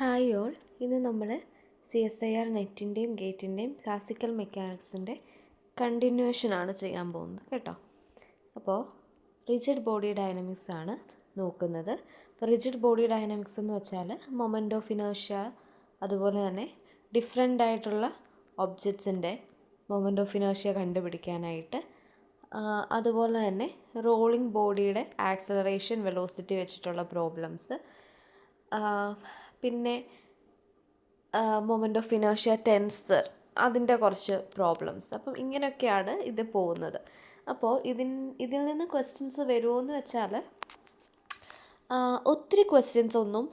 Hi all, ഇന്ന് നമ്മൾ CSIR നെറ്റിൻ്റെയും ഗേറ്റിൻ്റെയും classical മെക്കാനിക്സിൻ്റെ കണ്ടിന്യൂഷനാണ് ചെയ്യാൻ പോകുന്നത് കേട്ടോ. അപ്പോൾ റിജിഡ് ബോഡി ഡൈനാമിക്സ് ആണ് നോക്കുന്നത്. അപ്പോൾ റിജിഡ് ബോഡി ഡൈനാമിക്സ് എന്ന് വെച്ചാൽ മൊമെൻ്റ് ഓഫ് ഇനേർഷ്യ, അതുപോലെ തന്നെ ഡിഫറെൻ്റ് ആയിട്ടുള്ള ഒബ്ജക്ട്സിൻ്റെ മൊമെൻ്റ് ഓഫ് ഇനേർഷ്യ കണ്ടുപിടിക്കാനായിട്ട്, അതുപോലെ തന്നെ റോളിംഗ് ബോഡിയുടെ ആക്സലറേഷൻ വെലോസിറ്റി വെച്ചിട്ടുള്ള പ്രോബ്ലംസ്, പിന്നെ മൊമെൻ്റ് ഓഫ് ഇനേർഷ്യ ടെൻസർ, അതിൻ്റെ കുറച്ച് പ്രോബ്ലംസ്. അപ്പം ഇങ്ങനെയൊക്കെയാണ് ഇത് പോകുന്നത്. അപ്പോൾ ഇതിൽ നിന്ന് ക്വസ്റ്റ്യൻസ് വരുമോ എന്ന് വെച്ചാൽ ഒത്തിരി ക്വസ്റ്റ്യൻസ് ഒന്നും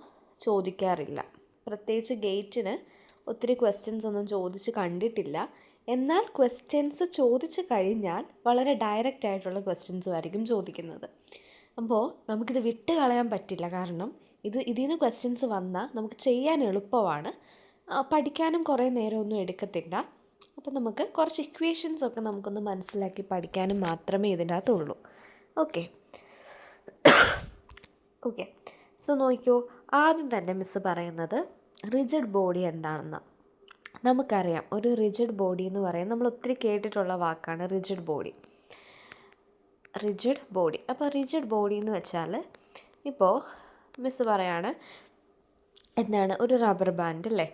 ചോദിക്കാറില്ല. പ്രത്യേകിച്ച് ഗേറ്റിന് ഒത്തിരി ക്വസ്റ്റ്യൻസ് ഒന്നും ചോദിച്ച് കണ്ടിട്ടില്ല. എന്നാൽ ക്വസ്റ്റ്യൻസ് ചോദിച്ച് കഴിഞ്ഞാൽ വളരെ ഡയറക്റ്റ് ആയിട്ടുള്ള ക്വസ്റ്റ്യൻസും ആയിരിക്കും ചോദിക്കുന്നത്. അപ്പോൾ നമുക്കിത് വിട്ട് കളയാൻ പറ്റില്ല. കാരണം ഇതിൽ നിന്ന് ക്വസ്റ്റ്യൻസ് വന്നാൽ നമുക്ക് ചെയ്യാൻ എളുപ്പമാണ്, പഠിക്കാനും കുറേ നേരമൊന്നും എടുക്കത്തില്ല. അപ്പോൾ നമുക്ക് കുറച്ച് ഇക്വേഷൻസൊക്കെ നമുക്കൊന്ന് മനസ്സിലാക്കി പഠിക്കാനും മാത്രമേ ഇതിൻ്റെ അകത്തുള്ളൂ. ഓക്കെ, സോ നോക്കിയോ, ആദ്യം തന്നെ മിസ്സ് പറയുന്നത് റിജിഡ് ബോഡി എന്താണെന്ന്. നമുക്കറിയാം, ഒരു റിജിഡ് ബോഡി എന്ന് പറയുന്നത് നമ്മൾ ഒത്തിരി കേട്ടിട്ടുള്ള വാക്കാണ് റിജിഡ് ബോഡി. അപ്പോൾ റിജിഡ് ബോഡി എന്ന് വെച്ചാൽ, ഇപ്പോൾ മിസ്സ് പറയാണ് എന്താണ്, ഒരു റബ്ബർ ബാൻഡ് അല്ലേ,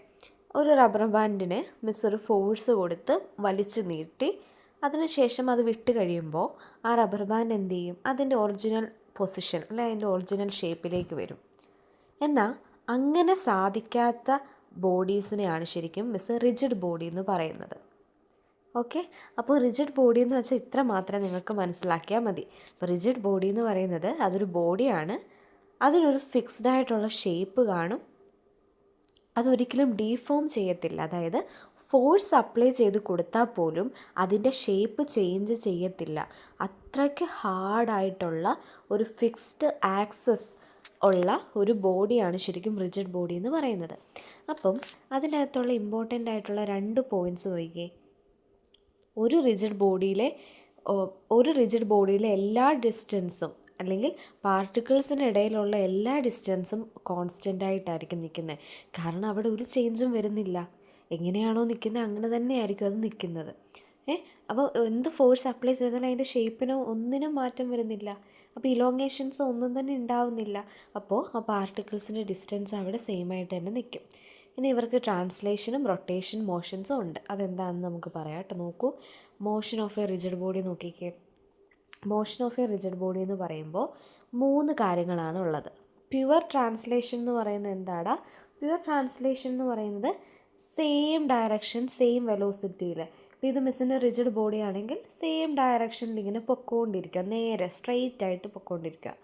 ഒരു റബ്ബർ ബാൻഡിന് മിസ്സ് ഒരു ഫോഴ്സ് കൊടുത്ത് വലിച്ചു നീട്ടി, അതിനുശേഷം അത് വിട്ട് കഴിയുമ്പോൾ ആ റബ്ബർ ബാൻഡ് എന്ത് ചെയ്യും, അതിൻ്റെ ഒറിജിനൽ പൊസിഷൻ അല്ലെ അതിൻ്റെ ഒറിജിനൽ ഷേപ്പിലേക്ക് വരും. എന്നാൽ അങ്ങനെ സാധിക്കാത്ത ബോഡീസിനെയാണ് ശരിക്കും മിസ്സ് റിജിഡ് ബോഡി എന്ന് പറയുന്നത്. ഓക്കെ, അപ്പോൾ റിജിഡ് ബോഡി എന്ന് വെച്ചാൽ ഇത്ര മാത്രമേ നിങ്ങൾക്ക് മനസ്സിലാക്കിയാൽ മതി. അപ്പോൾ റിജിഡ് ബോഡി എന്ന് പറയുന്നത് അതൊരു ബോഡിയാണ്, അതിനൊരു ഫിക്സ്ഡ് ആയിട്ടുള്ള ഷേപ്പ് കാണും, അതൊരിക്കലും ഡീഫോം ചെയ്യത്തില്ല. അതായത് ഫോഴ്സ് അപ്ലൈ ചെയ്ത് കൊടുത്താൽ പോലും അതിൻ്റെ ഷേപ്പ് ചേഞ്ച് ചെയ്യത്തില്ല. അത്രയ്ക്ക് ഹാർഡായിട്ടുള്ള ഒരു ഫിക്സ്ഡ് ആക്സസ് ഉള്ള ഒരു ബോഡിയാണ് ശരിക്കും റിജിഡ് ബോഡി എന്ന് പറയുന്നത്. അപ്പം അതിനകത്തുള്ള ഇമ്പോർട്ടൻ്റ് ആയിട്ടുള്ള 2 പോയിൻറ്റ്സ് നോക്കിയേ. ഒരു റിജിഡ് ബോഡിയിലെ എല്ലാ ഡിസ്റ്റൻസും അല്ലെങ്കിൽ പാർട്ടിക്കിൾസിന് ഇടയിലുള്ള എല്ലാ ഡിസ്റ്റൻസും കോൺസ്റ്റൻ്റ് ആയിട്ടായിരിക്കും നിൽക്കുന്നത്. കാരണം അവിടെ ഒരു ചേഞ്ചും വരുന്നില്ല. എങ്ങനെയാണോ നിൽക്കുന്നത് അങ്ങനെ തന്നെ ആയിരിക്കും അത് നിൽക്കുന്നത്. അപ്പോൾ എന്ത് ഫോഴ്സ് അപ്ലൈ ചെയ്താലും അതിൻ്റെ ഷേപ്പിനോ ഒന്നിനും മാറ്റം വരുന്നില്ല. അപ്പോൾ ഇലോങ്ങേഷൻസ് ഒന്നും തന്നെ ഉണ്ടാവുന്നില്ല. അപ്പോൾ ആ പാർട്ടിക്കിൾസിൻ്റെ ഡിസ്റ്റൻസ് അവിടെ സെയിം ആയിട്ട് തന്നെ നിൽക്കും. ഇനി ഇവർക്ക് ട്രാൻസ്ലേഷനും റൊട്ടേഷൻ മോഷൻസും ഉണ്ട്. അതെന്താണെന്ന് നമുക്ക് പറയാം കേട്ടോ. നോക്കൂ, motion of a rigid body നോക്കിക്കേ. Motion of a rigid body എന്ന് പറയുമ്പോൾ 3 കാര്യങ്ങളാണ് ഉള്ളത്. പ്യുവർ ട്രാൻസ്ലേഷൻ എന്ന് പറയുന്നത് എന്താടാ? പ്യുവർ ട്രാൻസ്ലേഷൻ എന്ന് പറയുന്നത് സെയിം ഡയറക്ഷൻ സെയിം വെലോസിറ്റിയിൽ. ഇപ്പോൾ ഇത് മിസ്സിൻ്റെ റിജിഡ് ബോഡി ആണെങ്കിൽ സെയിം ഡയറക്ഷനിൽ ഇങ്ങനെ പൊക്കോണ്ടിരിക്കുക, നേരെ സ്ട്രെയിറ്റ് ആയിട്ട് പൊക്കോണ്ടിരിക്കുക.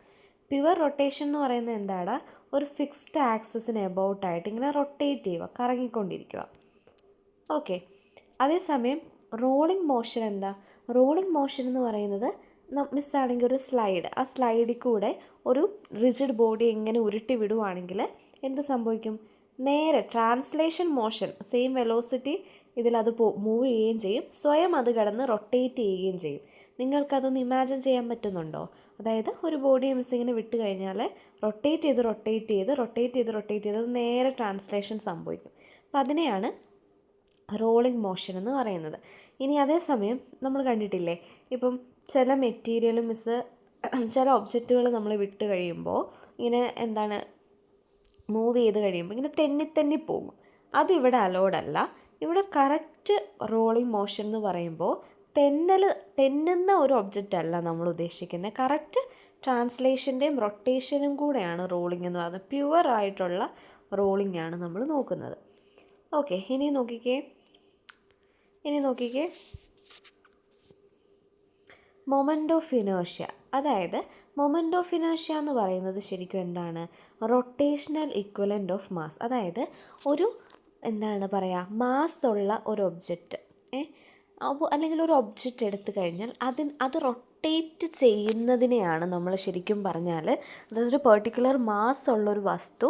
പ്യുവർ റൊട്ടേഷൻ എന്ന് പറയുന്നത് എന്താടാ? ഒരു ഫിക്സ്ഡ് ആക്സസിന് എബൌട്ടായിട്ട് ഇങ്ങനെ റൊട്ടേറ്റ് ചെയ്യുക, കറങ്ങിക്കൊണ്ടിരിക്കുക. ഓക്കെ, അതേസമയം റോളിംഗ് മോഷൻ എന്താ? റോളിംഗ് മോഷൻ എന്ന് പറയുന്നത് മിസ്സാണെങ്കിൽ ഒരു സ്ലൈഡ്, ആ സ്ലൈഡിൽ കൂടെ ഒരു റിജിഡ് ബോഡി ഇങ്ങനെ ഉരുട്ടി വിടുവാണെങ്കിൽ എന്ത് സംഭവിക്കും? നേരെ ട്രാൻസ്ലേഷൻ മോഷൻ, സെയിം വെലോസിറ്റി ഇതിലത് മൂവ് ചെയ്യുകയും ചെയ്യും, സ്വയം അത് കിടന്ന് റൊട്ടേറ്റ് ചെയ്യുകയും ചെയ്യും. നിങ്ങൾക്കതൊന്ന് ഇമാജിൻ ചെയ്യാൻ പറ്റുന്നുണ്ടോ? അതായത് ഒരു ബോഡി മിസ് ഇങ്ങനെ വിട്ട് കഴിഞ്ഞാൽ റൊട്ടേറ്റ് ചെയ്ത് നേരെ ട്രാൻസ്ലേഷൻ സംഭവിക്കും. അപ്പോൾ അതിനെയാണ് റോളിംഗ് മോഷൻ എന്ന് പറയുന്നത്. ഇനി അതേസമയം നമ്മൾ കണ്ടിട്ടില്ലേ, ഇപ്പം ചില മെറ്റീരിയൽ മിസ് ചില ഒബ്ജക്റ്റുകൾ നമ്മൾ വിട്ട് കഴിയുമ്പോൾ ഇങ്ങനെ എന്താണ് മൂവ് ചെയ്ത് കഴിയുമ്പോൾ ഇങ്ങനെ തെന്നി പോകും. അതിവിടെ അലോഡല്ല. ഇവിടെ കറക്റ്റ് റോളിംഗ് മോഷൻ എന്ന് പറയുമ്പോൾ തെന്നുന്ന ഒരു ഒബ്ജക്റ്റ് അല്ല നമ്മൾ ഉദ്ദേശിക്കുന്നത്. കറക്റ്റ് ട്രാൻസ്ലേഷൻ്റെയും റൊട്ടേഷനും കൂടെയാണ് റോളിംഗ് എന്ന് പറയുന്നത്. പ്യുവർ ആയിട്ടുള്ള റോളിംഗ് ആണ് നമ്മൾ നോക്കുന്നത്. ഓക്കെ, ഇനി നോക്കിക്കേ മൊമെൻ്റ് ഓഫ് ഇനേർഷ്യ. അതായത് മൊമെൻ്റ് ഓഫ് ഇനേർഷ്യ എന്ന് പറയുന്നത് ശരിക്കും എന്താണ്? Rotational equivalent of mass. അതായത് ഒരു എന്താണ് പറയുക, മാസ് ഉള്ള ഒരു ഒബ്ജക്റ്റ് അല്ലെങ്കിൽ ഒരു ഒബ്ജക്റ്റ് എടുത്തു കഴിഞ്ഞാൽ അത് റൊട്ടേറ്റ് ചെയ്യുന്നതിനെയാണ് നമ്മൾ ശരിക്കും പറഞ്ഞാൽ, അതായത് ഒരു പെർട്ടിക്കുലർ മാസ് ഉള്ളൊരു വസ്തു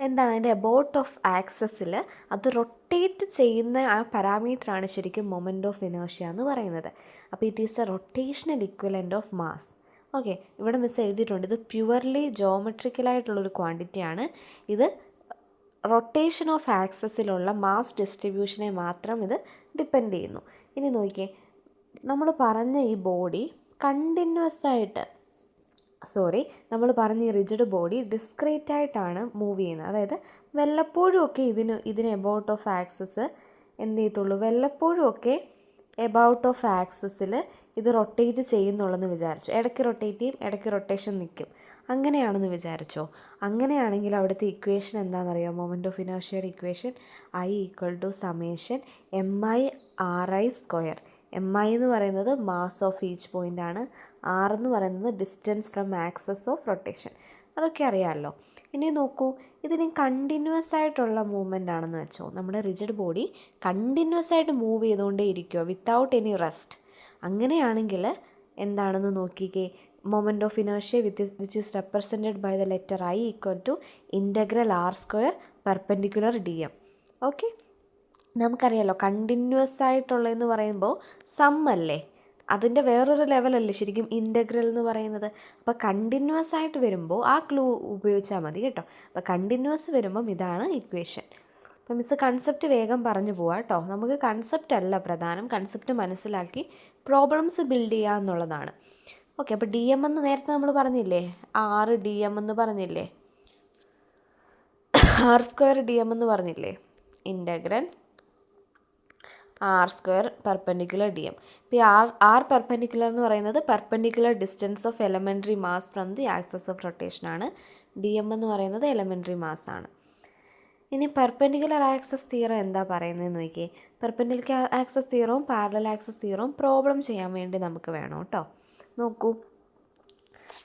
എന്താണ് അതിൻ്റെ എബൌട്ട് ഓഫ് ആക്സസിൽ അത് റൊട്ടേറ്റ് ചെയ്യുന്ന ആ പാരാമീറ്ററാണ് ശരിക്കും മൊമെൻ്റ് ഓഫ് ഇനേർഷ്യ എന്ന് പറയുന്നത്. അപ്പോൾ it is A rotational equivalent of mass. Okay, ഇവിടെ മിസ് എഴുതിയിട്ടുണ്ട്, ഇത് പ്യുവർലി ജോമെട്രിക്കലായിട്ടുള്ളൊരു ക്വാണ്ടിറ്റിയാണ്. ഇത് റൊട്ടേഷൻ ഓഫ് ആക്സസിലുള്ള മാസ് ഡിസ്ട്രിബ്യൂഷനെ മാത്രം ഇത് ഡിപ്പെൻഡ് ചെയ്യുന്നു. ഇനി നോക്കിയേ, നമ്മൾ പറഞ്ഞ ഈ ബോഡി നമ്മൾ പറഞ്ഞ ഈ റിജിഡ് ബോഡി ഡിസ്ക്രീറ്റ് ആയിട്ടാണ് മൂവ് ചെയ്യുന്നത്. അതായത് വല്ലപ്പോഴും ഒക്കെ ഇതിന് എബൌട്ട് ഓഫ് ആക്സസ് എന്ത് ചെയ്യത്തുള്ളൂ, വല്ലപ്പോഴും ഒക്കെ എബൌട്ട് ഓഫ് ആക്സസിൽ ഇത് റൊട്ടേറ്റ് ചെയ്യുന്നുള്ളെന്ന് വിചാരിച്ചു. ഇടയ്ക്ക് റൊട്ടേറ്റ് ചെയ്യും, ഇടയ്ക്ക് റൊട്ടേഷൻ നിൽക്കും, അങ്ങനെയാണെന്ന് വിചാരിച്ചോ. അങ്ങനെയാണെങ്കിൽ അവിടുത്തെ ഇക്വേഷൻ എന്താണെന്നറിയോ? മൊമെൻ്റ് ഓഫ് ഇനേർഷ്യയുടെ ഇക്വേഷൻ I=mI/RI². MI എന്ന് പറയുന്നത് മാസ് ഓഫ് ഈച്ച് പോയിൻ്റ് ആണ്, R എന്ന് പറയുന്നത് distance from axis of rotation. അതൊക്കെ അറിയാമല്ലോ. ഇനി നോക്കൂ, ഇതിന് കണ്ടിന്യൂസ് ആയിട്ടുള്ള മൂവ്മെൻ്റ് ആണെന്ന് വെച്ചോ. നമ്മുടെ റിജിഡ് ബോഡി കണ്ടിന്യൂസ് ആയിട്ട് മൂവ് ചെയ്തുകൊണ്ടേ ഇരിക്കുക വിത്തൗട്ട് എനി റെസ്റ്റ്. അങ്ങനെയാണെങ്കിൽ എന്താണെന്ന് നോക്കിക്കേ, moment of inertia which is represented by the letter I=R² perpendicular DM. Okay, നമുക്കറിയാമല്ലോ കണ്ടിന്യൂസ് ആയിട്ടുള്ളതെന്ന് പറയുമ്പോൾ സം അല്ലേ, അതിൻ്റെ വേറൊരു ലെവലല്ലേ ശരിക്കും ഇൻ്റഗ്രൽ എന്ന് പറയുന്നത്. അപ്പോൾ കണ്ടിന്യൂസ് ആയിട്ട് വരുമ്പോൾ ആ ക്ലൂ ഉപയോഗിച്ചാൽ മതി കേട്ടോ. അപ്പോൾ കണ്ടിന്യൂസ് വരുമ്പം ഇതാണ് ഇക്വേഷൻ. അപ്പോൾ മിസ്സ് കൺസെപ്റ്റ് വേഗം പറഞ്ഞു പോവാം കേട്ടോ. നമുക്ക് കൺസെപ്റ്റ് അല്ല പ്രധാനം, കൺസെപ്റ്റ് മനസ്സിലാക്കി പ്രോബ്ലംസ് ബിൽഡ് ചെയ്യുക എന്നുള്ളതാണ്. ഓക്കെ, അപ്പോൾ DM എന്ന് നേരത്തെ നമ്മൾ പറഞ്ഞില്ലേ, DM എന്ന് പറഞ്ഞില്ലേ, R² DM എന്ന് പറഞ്ഞില്ലേ, ഇൻ്റഗ്രൽ R² പെർപെൻഡിക്കുലർ DM. ഇപ്പോൾ R പെർപെൻഡിക്കുലർ എന്ന് പറയുന്നത് perpendicular distance of elementary mass from the access of rotation ആണ്. DM എന്ന് പറയുന്നത് എലമെൻ്ററി മാസ് ആണ്. ഇനി പെർപെൻഡിക്കുലർ ആക്സസ് തിയറം എന്താ പറയുന്നതെന്ന് നോക്കിയേ. പെർപെൻഡിക്കുലർ ആക്സസ് തിയറവും പാരലൽ ആക്സസ് തിയറവും പ്രോബ്ലം ചെയ്യാൻ വേണ്ടി നമുക്ക് വേണം കേട്ടോ. നോക്കൂ,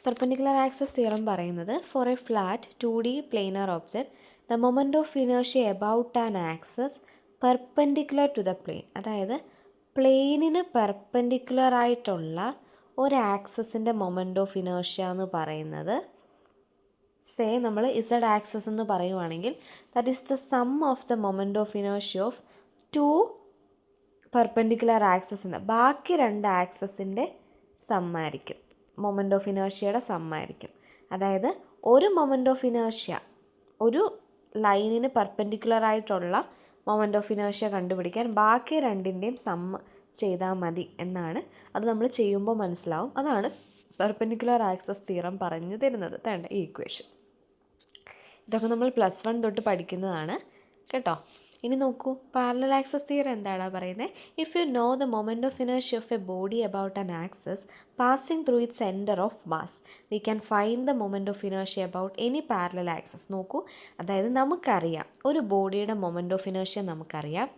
പെർപെൻഡിക്കുലർ ആക്സസ് തിയറം പറയുന്നത് for a flat 2D planar object the moment of inertia about an axis perpendicular to the plane. അതായത് പ്ലെയിനിന് പെർപെൻഡിക്കുലർ ആയിട്ടുള്ള ഒരു ആക്സസിൻ്റെ മൊമെൻ്റ് ഓഫ് ഇനേർഷ്യ എന്ന് പറയുന്നത്, നമ്മൾ Z ആക്സസ് എന്ന് പറയുവാണെങ്കിൽ that is the sum of the moment of inertia of 2 perpendicular access എന്ന്. ബാക്കി 2 ആക്സസിൻ്റെ സമ്മായിരിക്കും, മൊമെൻ്റ് ഓഫ് ഇനേർഷ്യയുടെ സമ്മായിരിക്കും. അതായത് ഒരു മൊമെൻ്റ് ഓഫ് ഇനേർഷ്യ, ഒരു ലൈനിന് പെർപെൻഡിക്കുലർ ആയിട്ടുള്ള മൊമെൻ്റ് ഓഫ് ഇനേർഷ്യ കണ്ടുപിടിക്കാൻ ബാക്കി 2ൻ്റെയും സമ്മ് ചെയ്താൽ മതി എന്നാണ്. അത് നമ്മൾ ചെയ്യുമ്പോൾ മനസ്സിലാവും. അതാണ് പെർപെൻഡിക്കുലർ ആക്സസ് തിയറം പറഞ്ഞു തരുന്നത്. വേണ്ട ഈ ഇക്വേഷൻ ഇതൊക്കെ നമ്മൾ +1 തൊട്ട് പഠിക്കുന്നതാണ് കേട്ടോ. ഇനി നോക്കൂ, പാരലൽ ആക്സസ് തിയറം എന്താണ് പറയുന്നത്? If you know the moment of inertia of A body about an access passing through it centre of mass we can find the moment of inertia about any parallel access. നോക്കൂ, അതായത് നമുക്കറിയാം ഒരു ബോഡിയുടെ moment of inertia നമുക്കറിയാം.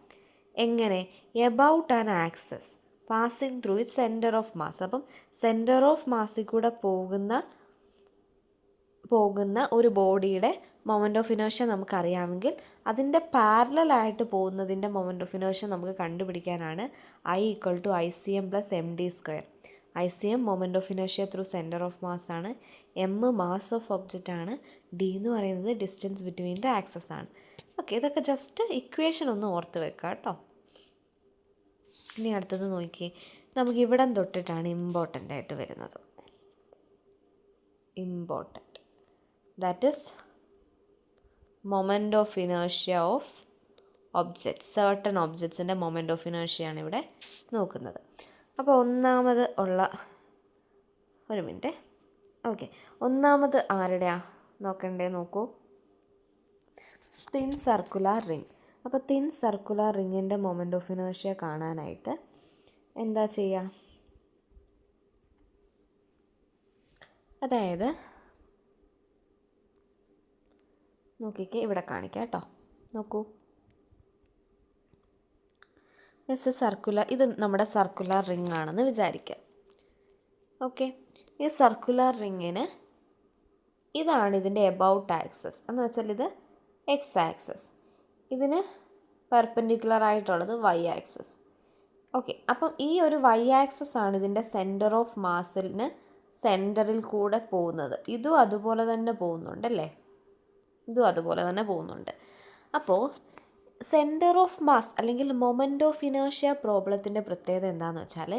എങ്ങനെ? About an access passing through it centre of mass. അപ്പം centre of മാസിൽ കൂടെ പോകുന്ന ഒരു ബോഡിയുടെ മൊമെൻ്റ് ഓഫ് ഇനേർഷ്യ നമുക്കറിയാമെങ്കിൽ അതിൻ്റെ പാരലലായിട്ട് പോകുന്നതിൻ്റെ മൊമെൻ്റ് ഓഫ് ഇനേർഷ്യ നമുക്ക് കണ്ടുപിടിക്കാനാണ് I=ICM+MD². ICM moment of inertia through centre of mass ആണ്, M മാസ് ഓഫ് ഒബ്ജക്റ്റ് ആണ്, D എന്ന് പറയുന്നത് ഡിസ്റ്റൻസ് ബിറ്റ്വീൻ ദ ആക്സസ് ആണ്. ഓക്കെ, ഇതൊക്കെ ജസ്റ്റ് ഇക്വേഷൻ ഒന്ന് ഓർത്ത് വെക്കുക കേട്ടോ. ഇനി അടുത്തത് നോക്കിയേ, നമുക്ക് ഇവിടം തൊട്ടിട്ടാണ് ഇമ്പോർട്ടൻ്റ് ആയിട്ട് വരുന്നത്. Important, that is moment of inertia of object. Certain ഒബ്ജക്ട്സിൻ്റെ മൊമെൻ്റ് ഓഫ് ഇനേർഷ്യയാണ് ഇവിടെ നോക്കുന്നത്. അപ്പോൾ ഒന്നാമത് ഉള്ള ഒരു മിനിറ്റ്. ഓക്കെ, ഒന്നാമത് ആരുടെയാ നോക്കണ്ടേ? നോക്കൂ, തിൻ സർക്കുലർ റിങ്. അപ്പോൾ തിൻ സർക്കുലർ റിങ്ങിൻ്റെ മൊമെൻ്റ് ഓഫ് ഇനേർഷ്യ കാണാനായിട്ട് എന്താ ചെയ്യുക? അതായത് നോക്കിക്കേ, ഇവിടെ കാണിക്കാം കേട്ടോ. നോക്കൂ, ഇത് നമ്മുടെ സർക്കുലർ റിങ് ആണെന്ന് വിചാരിക്കുക. ഓക്കെ, ഈ സർക്കുലർ റിങ്ങിന് ഇതാണ് ഇതിൻ്റെ എബൌട്ട് ആക്സസ് എന്ന് വെച്ചാൽ ഇത് X ആക്സസ്, ഇതിന് പെർപെൻഡിക്കുലർ ആയിട്ടുള്ളത് Y ആക്സസ്. ഓക്കെ, അപ്പം ഈ ഒരു Y ആക്സസ് ആണ് ഇതിൻ്റെ സെൻറ്റർ ഓഫ് മാസിന് സെൻറ്ററിൽ കൂടെ പോകുന്നത്. ഇതും അതുപോലെ തന്നെ പോകുന്നുണ്ടല്ലേ, ഇതും അതുപോലെ തന്നെ പോകുന്നുണ്ട്. അപ്പോൾ സെൻറ്റർ ഓഫ് മാസ് അല്ലെങ്കിൽ മൊമെൻ്റ് ഓഫ് ഇനേർഷ്യ പ്രോബ്ലത്തിൻ്റെ പ്രത്യേകത എന്താണെന്ന് വെച്ചാൽ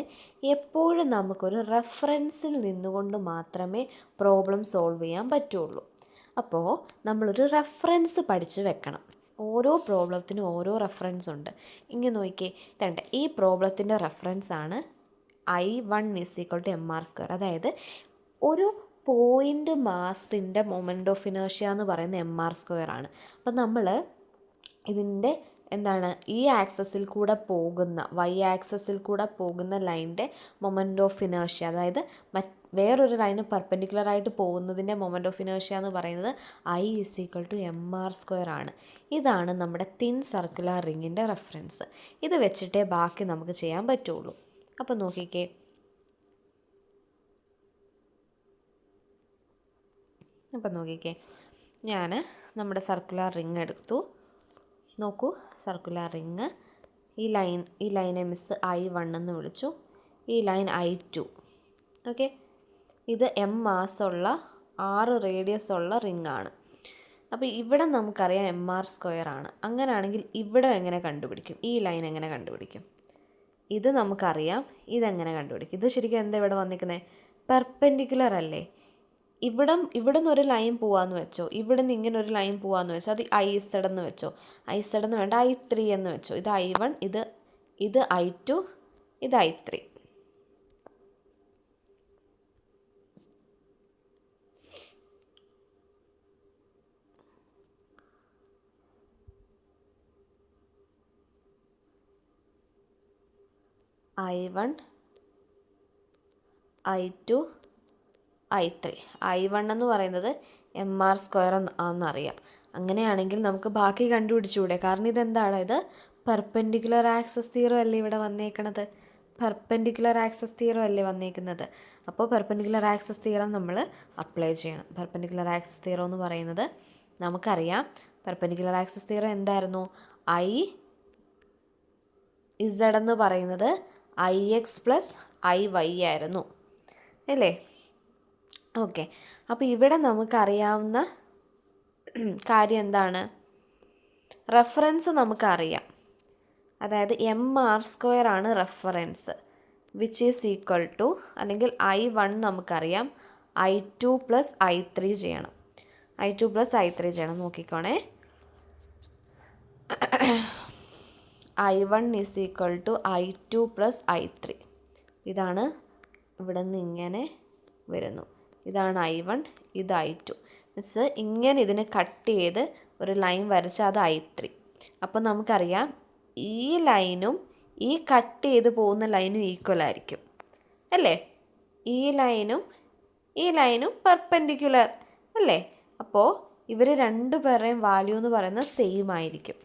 എപ്പോഴും നമുക്കൊരു റെഫറൻസിൽ നിന്നുകൊണ്ട് മാത്രമേ പ്രോബ്ലം സോൾവ് ചെയ്യാൻ പറ്റുള്ളൂ. അപ്പോൾ നമ്മളൊരു റെഫറൻസ് പഠിച്ച് വെക്കണം. ഓരോ പ്രോബ്ലത്തിനും ഓരോ റെഫറൻസ് ഉണ്ട്. ഇങ്ങനെ നോക്കിക്കേ, ഇതേണ്ട ഈ പ്രോബ്ലത്തിൻ്റെ റെഫറൻസ് ആണ് I1 = mr². അതായത് ഒരു പോയിൻ്റ് മാസിൻ്റെ മൊമെൻ്റ് ഓഫ് ഇനേർഷ്യ എന്ന് പറയുന്നത് mr² ആണ്. അപ്പം നമ്മൾ ഇതിൻ്റെ എന്താണ് ഈ ആക്സസിൽ കൂടെ പോകുന്ന ആക്സസിൽ കൂടെ പോകുന്ന ലൈനിൻ്റെ മൊമെൻ്റ് ഓഫ് ഇനേർഷ്യ, അതായത് വേറൊരു ലൈന് പെർപെൻഡിക്കുലറായിട്ട് പോകുന്നതിൻ്റെ മൊമെൻ്റ് ഓഫ് ഇനേർഷ്യ എന്ന് പറയുന്നത് I = mr² ആണ്. ഇതാണ് നമ്മുടെ തിൻ സർക്കുലർ റിങ്ങിൻ്റെ റെഫറൻസ്. ഇത് വെച്ചിട്ടേ ബാക്കി നമുക്ക് ചെയ്യാൻ പറ്റുള്ളൂ. അപ്പോൾ നോക്കിക്കേ, ഞാൻ നമ്മുടെ സർക്കുലർ റിങ് എടുത്തു. നോക്കൂ, സർക്കുലർ റിങ്, ഈ ലൈനെ മിസ് I1 എന്ന് വിളിച്ചു, ഈ ലൈൻ I2. ഓക്കെ, ഇത് m മാസമുള്ള 6 റേഡിയസ് ഉള്ള റിങ്ങാണ്. അപ്പോൾ ഇവിടെ നമുക്കറിയാം mr² ആണ്. അങ്ങനെയാണെങ്കിൽ ഇവിടെ എങ്ങനെ കണ്ടുപിടിക്കും? ഈ ലൈൻ എങ്ങനെ കണ്ടുപിടിക്കും? ഇത് നമുക്കറിയാം, ഇതെങ്ങനെ കണ്ടുപിടിക്കും? ഇത് ശരിക്കും എന്താ ഇവിടെ വന്നിരിക്കുന്നത്? പെർപെൻഡിക്കുലർ അല്ലേ? ഇവിടെ നിന്ന് ഒരു ലൈൻ പോവാന്ന് വെച്ചോ, ഇവിടെ നിന്ന് ഇങ്ങനെ ഒരു ലൈൻ പോവാന്ന് വെച്ചോ, അത് IZ എന്ന് വെച്ചോ, IZ എന്ന് വേണ്ട I3 എന്ന് വെച്ചോ. ഇത് I1, ഇത് I2, ഇത് I3. I1, I2, I3. I1 എന്ന് പറയുന്നത് mr² ആണെന്നറിയാം. അങ്ങനെയാണെങ്കിൽ നമുക്ക് ബാക്കി കണ്ടുപിടിച്ചുകൂടെ? കാരണം ഇതെന്താണ്? ഇത് പെർപെൻഡിക്കുലർ ആക്സസ് തിയറം അല്ലേ ഇവിടെ വന്നേക്കണത്? പെർപെൻഡിക്കുലർ ആക്സസ് തിയറം അല്ലേ വന്നേക്കുന്നത്? അപ്പോൾ പെർപെൻഡിക്കുലർ ആക്സസ് തിയറം നമ്മൾ അപ്ലൈ ചെയ്യണം. പെർപെൻഡിക്കുലർ ആക്സസ് തിയറം എന്ന് പറയുന്നത് നമുക്കറിയാം. പെർപെൻഡിക്കുലർ ആക്സസ് തിയറം എന്തായിരുന്നു? IZ എന്ന് പറയുന്നത് IX + IY ആയിരുന്നു അല്ലേ? ഓക്കെ, അപ്പോൾ ഇവിടെ നമുക്കറിയാവുന്ന കാര്യം എന്താണ്? റെഫറൻസ് നമുക്കറിയാം. അതായത് mr² ആണ് reference, which is equal to, അല്ലെങ്കിൽ I1 നമുക്കറിയാം, I2 + I3 ചെയ്യണം. I2 + I3 ചെയ്യണം. നോക്കിക്കോണേ, I1 = I2 + I3. ഇതാണ് ഇവിടെ നിന്ന് ഇങ്ങനെ വരുന്നു. ഇതാണ് I1, ഇത് I2. മിസ് ഇങ്ങനെ ഇതിനെ കട്ട് ചെയ്ത് ഒരു ലൈൻ വരച്ചാൽ അത് I3. അപ്പോൾ നമുക്കറിയാം ഈ ലൈനും ഈ കട്ട് ചെയ്ത് പോകുന്ന ലൈനും ഈക്വൽ ആയിരിക്കും അല്ലേ? ഈ ലൈനും പെർപെൻഡിക്കുലർ അല്ലേ? അപ്പോൾ ഇവർ രണ്ടുപേരുടെയും വാല്യൂ എന്ന് പറയുന്നത് സെയിം ആയിരിക്കും.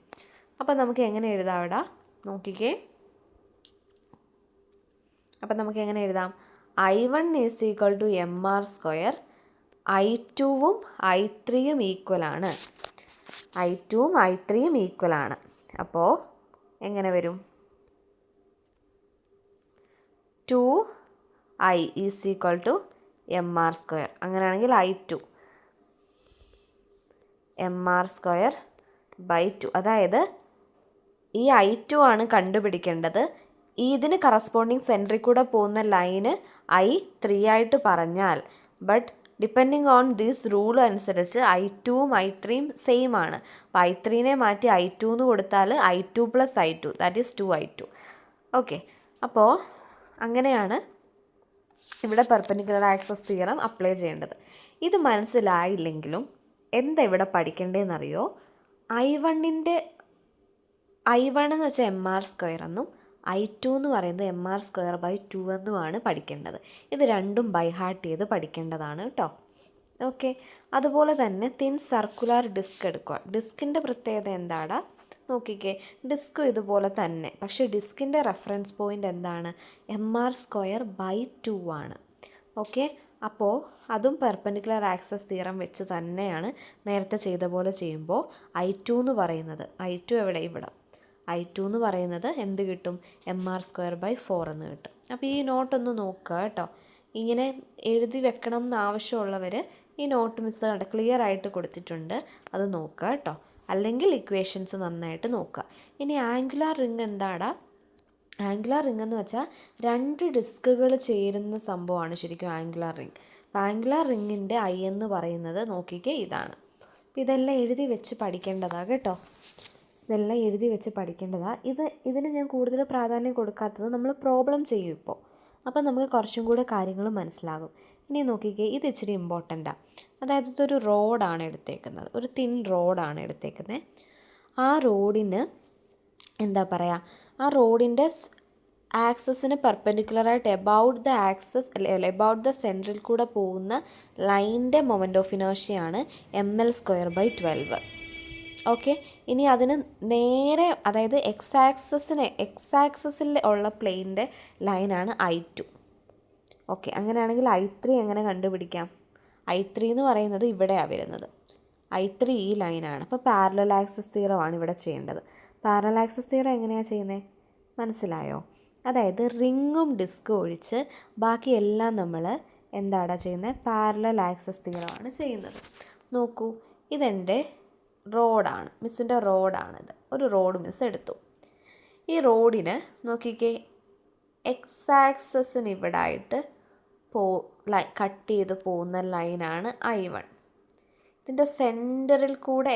അപ്പോൾ നമുക്ക് എങ്ങനെ എഴുതാം ഇവിടെ? നോക്കിക്കേ, അപ്പം നമുക്ക് എങ്ങനെ എഴുതാം? I1 = mr², I2ഉം I3യും ഈക്വലാണ്. I2ഉം I3യും ഈക്വലാണ്. അപ്പോൾ എങ്ങനെ വരും? 2I = mr². അങ്ങനെയാണെങ്കിൽ I2 mr²/2. അതായത് ഈ I2 ആണ് കണ്ടുപിടിക്കേണ്ടത്. ഇതിന് കറസ്പോണ്ടിങ് സെൻറ്ററിൽ കൂടെ പോകുന്ന ലൈന് I3 ആയിട്ട് പറഞ്ഞാൽ, but depending on this rule അനുസരിച്ച് I2ഉം I3യും സെയിം ആണ്. അപ്പോൾ I3നെ മാറ്റി I2 എന്ന് കൊടുത്താൽ I2 + I2, that is 2I2. Okay, അപ്പോൾ അങ്ങനെയാണ് ഇവിടെ പെർപെൻഡിക്കുലർ ആക്സസ് തിയറം അപ്ലൈ ചെയ്യേണ്ടത്. ഇത് മനസ്സിലായില്ലെങ്കിലും എന്താ ഇവിടെ പഠിക്കേണ്ടതെന്നറിയോ? I1 എന്ന് വെച്ചാൽ mr² എന്നും I2 എന്ന് പറയുന്നത് mr²/2 എന്നുമാണ് പഠിക്കേണ്ടത്. ഇത് രണ്ടും ബൈ ഹാർട്ട് ചെയ്ത് പഠിക്കേണ്ടതാണ് കേട്ടോ. ഓക്കെ, അതുപോലെ തന്നെ തിൻ സർക്കുലർ ഡിസ്ക് എടുക്കുക. ഡിസ്കിൻ്റെ പ്രത്യേകത എന്താടാ? നോക്കിക്കേ, ഡിസ്കും ഇതുപോലെ തന്നെ, പക്ഷേ ഡിസ്കിൻ്റെ റെഫറൻസ് പോയിൻ്റ് എന്താണ്? mr²/2 ആണ്. ഓക്കെ, അപ്പോൾ അതും പെർപെൻഡിക്കുലർ ആക്സസ് തിയറം വെച്ച് തന്നെയാണ് നേരത്തെ ചെയ്ത പോലെ ചെയ്യുമ്പോൾ I2 എന്ന് പറയുന്നത്, I2 എവിടെ? ഇവിടെ. I2 എന്ന് പറയുന്നത് എന്ത് കിട്ടും? mr²/4 എന്ന് കിട്ടും. അപ്പോൾ ഈ നോട്ടൊന്ന് നോക്കുക കേട്ടോ. ഇങ്ങനെ എഴുതി വെക്കണം എന്ന് ആവശ്യമുള്ളവർ ഈ നോട്ട് മിസ് ക്ലിയർ ആയിട്ട് കൊടുത്തിട്ടുണ്ട്, അത് നോക്കുക കേട്ടോ. അല്ലെങ്കിൽ ഇക്വേഷൻസ് നന്നായിട്ട് നോക്കുക. ഇനി ആംഗുലാർ റിങ് എന്താടാ? ആംഗുലാർ റിങ് എന്ന് വെച്ചാൽ 2 ഡിസ്കുകൾ ചേരുന്ന സംഭവമാണ് ശരിക്കും ആംഗുലാർ റിങ്. അപ്പോൾ ആംഗുലാർ റിങ്ങിൻ്റെ I എന്ന് പറയുന്നത് നോക്കിക്കേ ഇതാണ്. ഇതെല്ലാം എഴുതി വെച്ച് പഠിക്കേണ്ടതാണ് കേട്ടോ. ഇതെല്ലാം എഴുതി വെച്ച് പഠിക്കേണ്ടതാണ്. ഇതിന് ഞാൻ കൂടുതൽ പ്രാധാന്യം കൊടുക്കാത്തത് നമ്മൾ പ്രോബ്ലം ചെയ്യും ഇപ്പോൾ. അപ്പോൾ നമുക്ക് കുറച്ചും കൂടെ കാര്യങ്ങൾ മനസ്സിലാകും. ഇനി നോക്കിക്കേ, ഇത് ഇച്ചിരി ഇമ്പോർട്ടൻ്റാണ്. അതായത് ഇതൊരു റോഡാണ് എടുത്തേക്കുന്നത്, ഒരു തിൻ റോഡാണ് എടുത്തേക്കുന്നത്. ആ റോഡിന് എന്താ പറയുക, ആ റോഡിൻ്റെ ആക്സസിന് പെർപെൻഡിക്കുലറായിട്ട് about the axis about the സെൻറ്ററിൽ കൂടെ പോകുന്ന ലൈനിൻ്റെ മൊമെൻ്റ് ഓഫ് ഇനേർഷ്യയാണ് ml²/12. ഓക്കെ, ഇനി അതിന് നേരെ, അതായത് എക്സ് ആക്സസിൽ ഉള്ള പ്ലെയിനിൻ്റെ ലൈനാണ് I2. ഓക്കെ, അങ്ങനെയാണെങ്കിൽ I3 എങ്ങനെ കണ്ടുപിടിക്കാം? I3 എന്ന് പറയുന്നത് ഇവിടെയാണ് വരുന്നത്. I3 ഈ ലൈനാണ്. അപ്പോൾ പാരലൽ ആക്സസ് തിയറമാണ് ഇവിടെ ചെയ്യേണ്ടത്. പാരലൽ ആക്സസ് തിയറം എങ്ങനെയാണ് ചെയ്യുന്നത് മനസ്സിലായോ? അതായത് റിങ്ങും ഡിസ്കും ഒഴിച്ച് ബാക്കി എല്ലാം നമ്മൾ എന്താണ് ചെയ്യുന്നത്? പാരലൽ ആക്സസ് തിയറമാണ് ചെയ്യുന്നത്. നോക്കൂ, ഇതെൻ്റെ റോഡാണ്, മിസ്സിൻ്റെ റോഡാണിത്. ഒരു റോഡ് മിസ് എടുത്തു. ഈ റോഡിന് നോക്കിക്കേ, എക്സ് ആക്സസിന് ഇവിടെ ആയിട്ട് കട്ട് ചെയ്ത് പോകുന്ന ലൈനാണ് I1. ഇതിൻ്റെ സെൻറ്ററിൽ കൂടെ